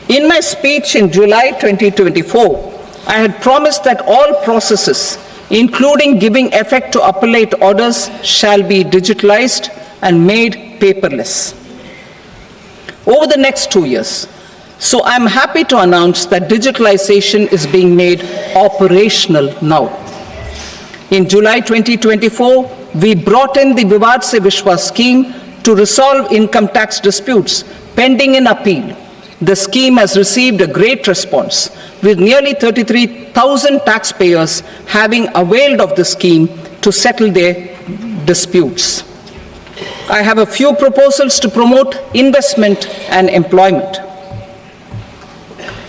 C: In my speech in July 2024, I had promised that all processes, including giving effect to appellate orders, shall be digitalized and made paperless over the next 2 years. So I'm happy to announce that digitalization is being made operational now. In July 2024, we brought in the Vivad Se Vishwas scheme to resolve income tax disputes pending in appeal. The scheme has received a great response, with nearly 33,000 taxpayers having availed of the scheme to settle their disputes. I have a few proposals to promote investment and employment.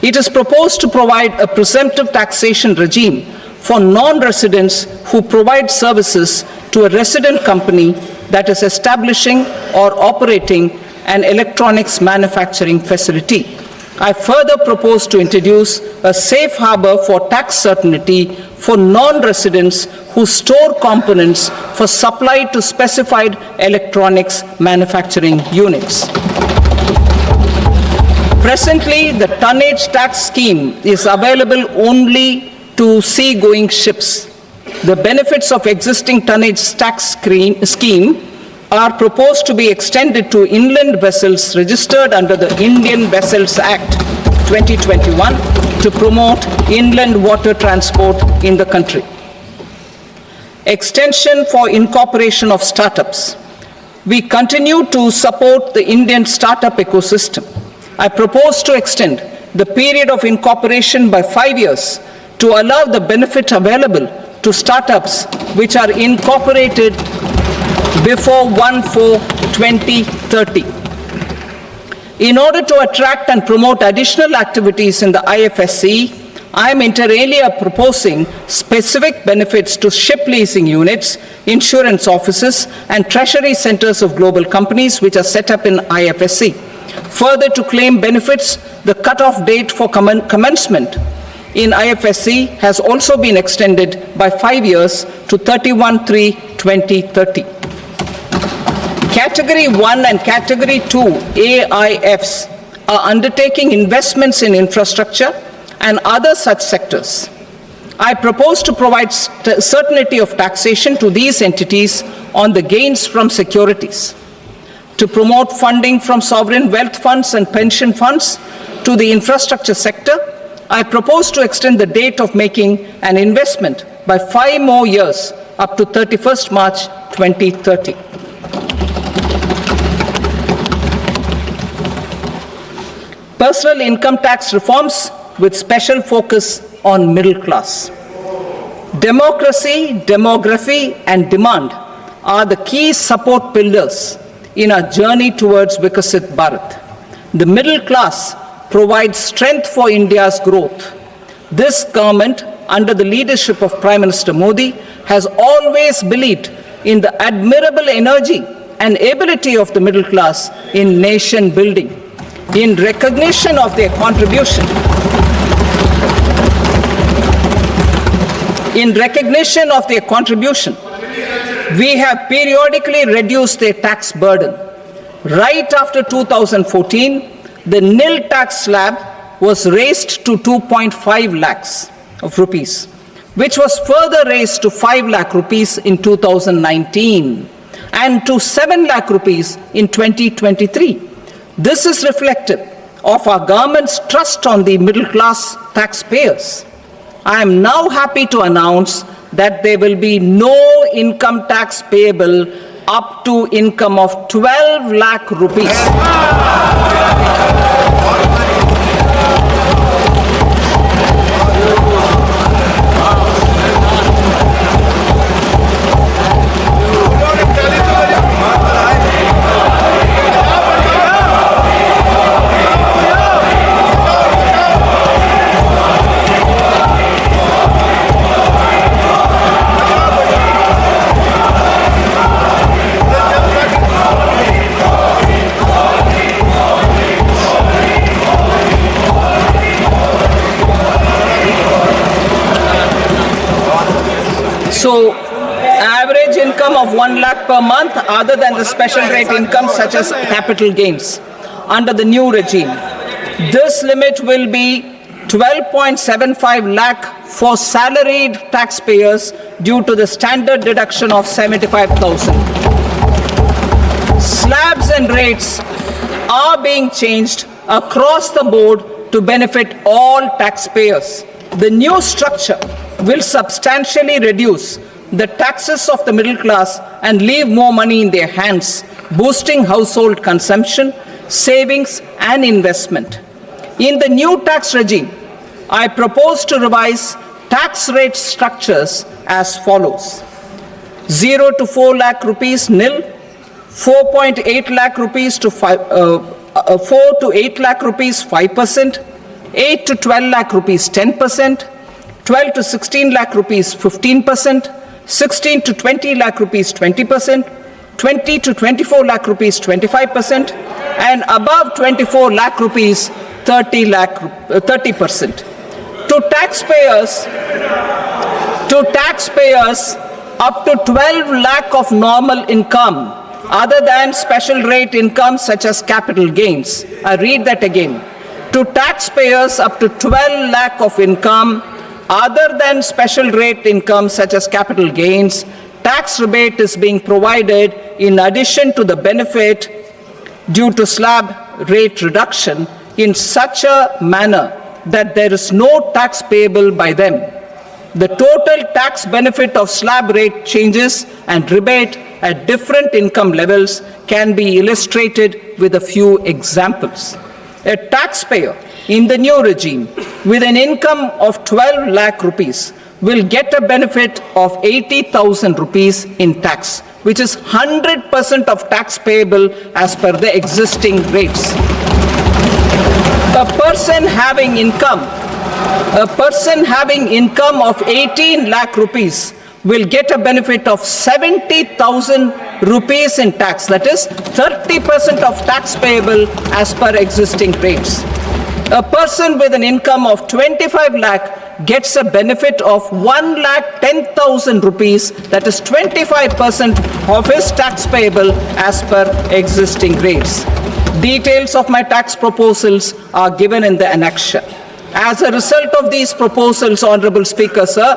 C: It is proposed to provide a presumptive taxation regime for non-residents who provide services to a resident company that is establishing or operating an electronics manufacturing facility. I further propose to introduce a safe harbor for tax certainty for non-residents who store components for supply to specified electronics manufacturing units. Presently, the tonnage tax scheme is available only to sea-going ships. The benefits of existing tonnage tax scheme are proposed to be extended to inland vessels registered under the Indian Vessels Act 2021 to promote inland water transport in the country. Extension for incorporation of startups. We continue to support the Indian startup ecosystem. I propose to extend the period of incorporation by 5 years to allow the benefit available to startups which are incorporated before 1/4/2030. In order to attract and promote additional activities in the IFSC, I am inter alia proposing specific benefits to ship leasing units, insurance offices, and treasury centers of global companies which are set up in IFSC. Further, to claim benefits, the cutoff date for commencement in IFSC has also been extended by 5 years to 31/3/2030. Category 1 and Category 2 AIFs are undertaking investments in infrastructure and other such sectors. I propose to provide certainty of taxation to these entities on the gains from securities, to promote funding from sovereign wealth funds and pension funds to the infrastructure sector. I propose to extend the date of making an investment by 5 more years up to 31st March 2030. Personal income tax reforms with special focus on middle class. Democracy, demography, and demand are the key support pillars in our journey towards Vikasit Bharat. The middle class provides strength for India's growth. This government, under the leadership of Prime Minister Modi, has always believed in the admirable energy and ability of the middle class in nation building. In recognition of their contribution, we have periodically reduced their tax burden. Right after 2014, the nil tax slab was raised to 2.5 lakhs of rupees, which was further raised to 5 lakh rupees in 2019 and to 7 lakh rupees in 2023. This is reflective of our government's trust on the middle class taxpayers. I am now happy to announce that there will be no income tax payable up to income of 12 lakh rupees. So, average income of 1 lakh per month other than the special rate income such as capital gains under the new regime. This limit will be 12.75 lakh for salaried taxpayers due to the standard deduction of 75,000. Slabs and rates are being changed across the board to benefit all taxpayers. The new structure will substantially reduce the taxes of the middle class and leave more money in their hands, boosting household consumption, savings, and investment. In the new tax regime, I propose to revise tax rate structures as follows: 0 to 4 lakh rupees nil, 4.8 lakh rupees to 4 to 8 lakh rupees 5%, 8 to 12 lakh rupees 10%, 12 to 16 lakh rupees 15%, 16 to 20 lakh rupees 20%, 20 to 24 lakh rupees 25%, and above 24 lakh rupees 30%. To taxpayers up to 12 lakh of normal income other than special rate income such as capital gains. I read that again. To taxpayers up to 12 lakh of income other than special rate income such as capital gains, tax rebate is being provided in addition to the benefit due to slab rate reduction in such a manner that there is no tax payable by them. The total tax benefit of slab rate changes and rebate at different income levels can be illustrated with a few examples. A taxpayer in the new regime with an income of 12 lakh rupees will get a benefit of 80,000 rupees in tax, which is 100% of tax payable as per the existing rates. A person having income of 18 lakh rupees will get a benefit of 70,000 rupees in tax, that is 30% of tax payable as per existing rates. A person with an income of 25 lakh gets a benefit of 1,10,000 rupees, that is 25% of his tax payable as per existing rates. Details of my tax proposals are given in the annexure. As a result of these proposals, Honorable Speaker, sir,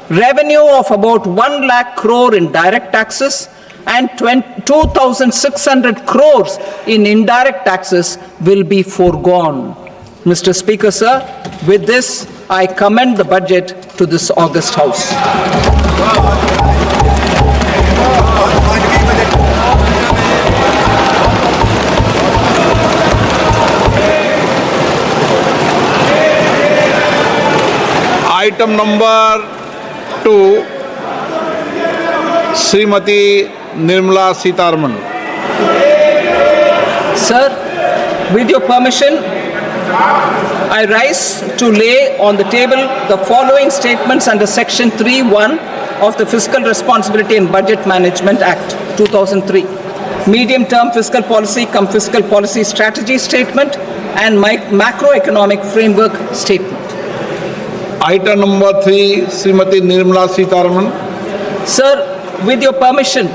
C: revenue of about 1 lakh crore in direct taxes and 2,600 crores in indirect taxes will be foregone. Mr. Speaker, sir, with this, I commend the budget to this august House.
B: Item number 2, Shrimati Nirmala Sitharaman.
C: Sir, with your permission, I rise to lay on the table the following statements under Section 3(1) of the Fiscal Responsibility and Budget Management Act 2003, medium-term fiscal policy cum fiscal policy strategy statement and macroeconomic framework statement.
B: Item number 3, Shrimati Nirmala Sitharaman.
C: Sir, with your permission,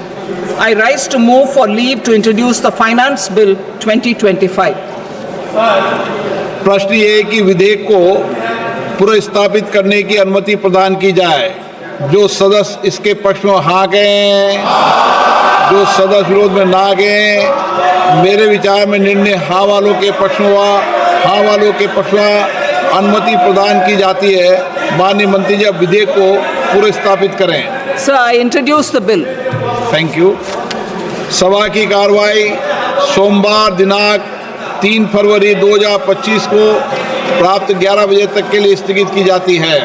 C: I rise to move for leave to introduce the Finance Bill 2025.
B: प्रश्न ये है कि विधेयक को पुनर्स्थापित करने की अनुमति प्रदान की जाए. जो सदस्य इसके पक्ष में हाँ कहें, जो सदस्य विरोध में ना कहें. मेरे विचार में निर्णय हाँ वालों के पक्ष में हुआ. हाँ वालों के पक्ष में अनुमति प्रदान की जाती है. माननीय मंत्री जी, अब विधेयक को पुनर्स्थापित करें.
C: Sir, I introduce the bill.
B: Thank you. सभा की कार्रवाई सोमवार दिनांक 3 फरवरी 2025 को प्राप्त 11 बजे तक के लिए स्थगित की जाती है.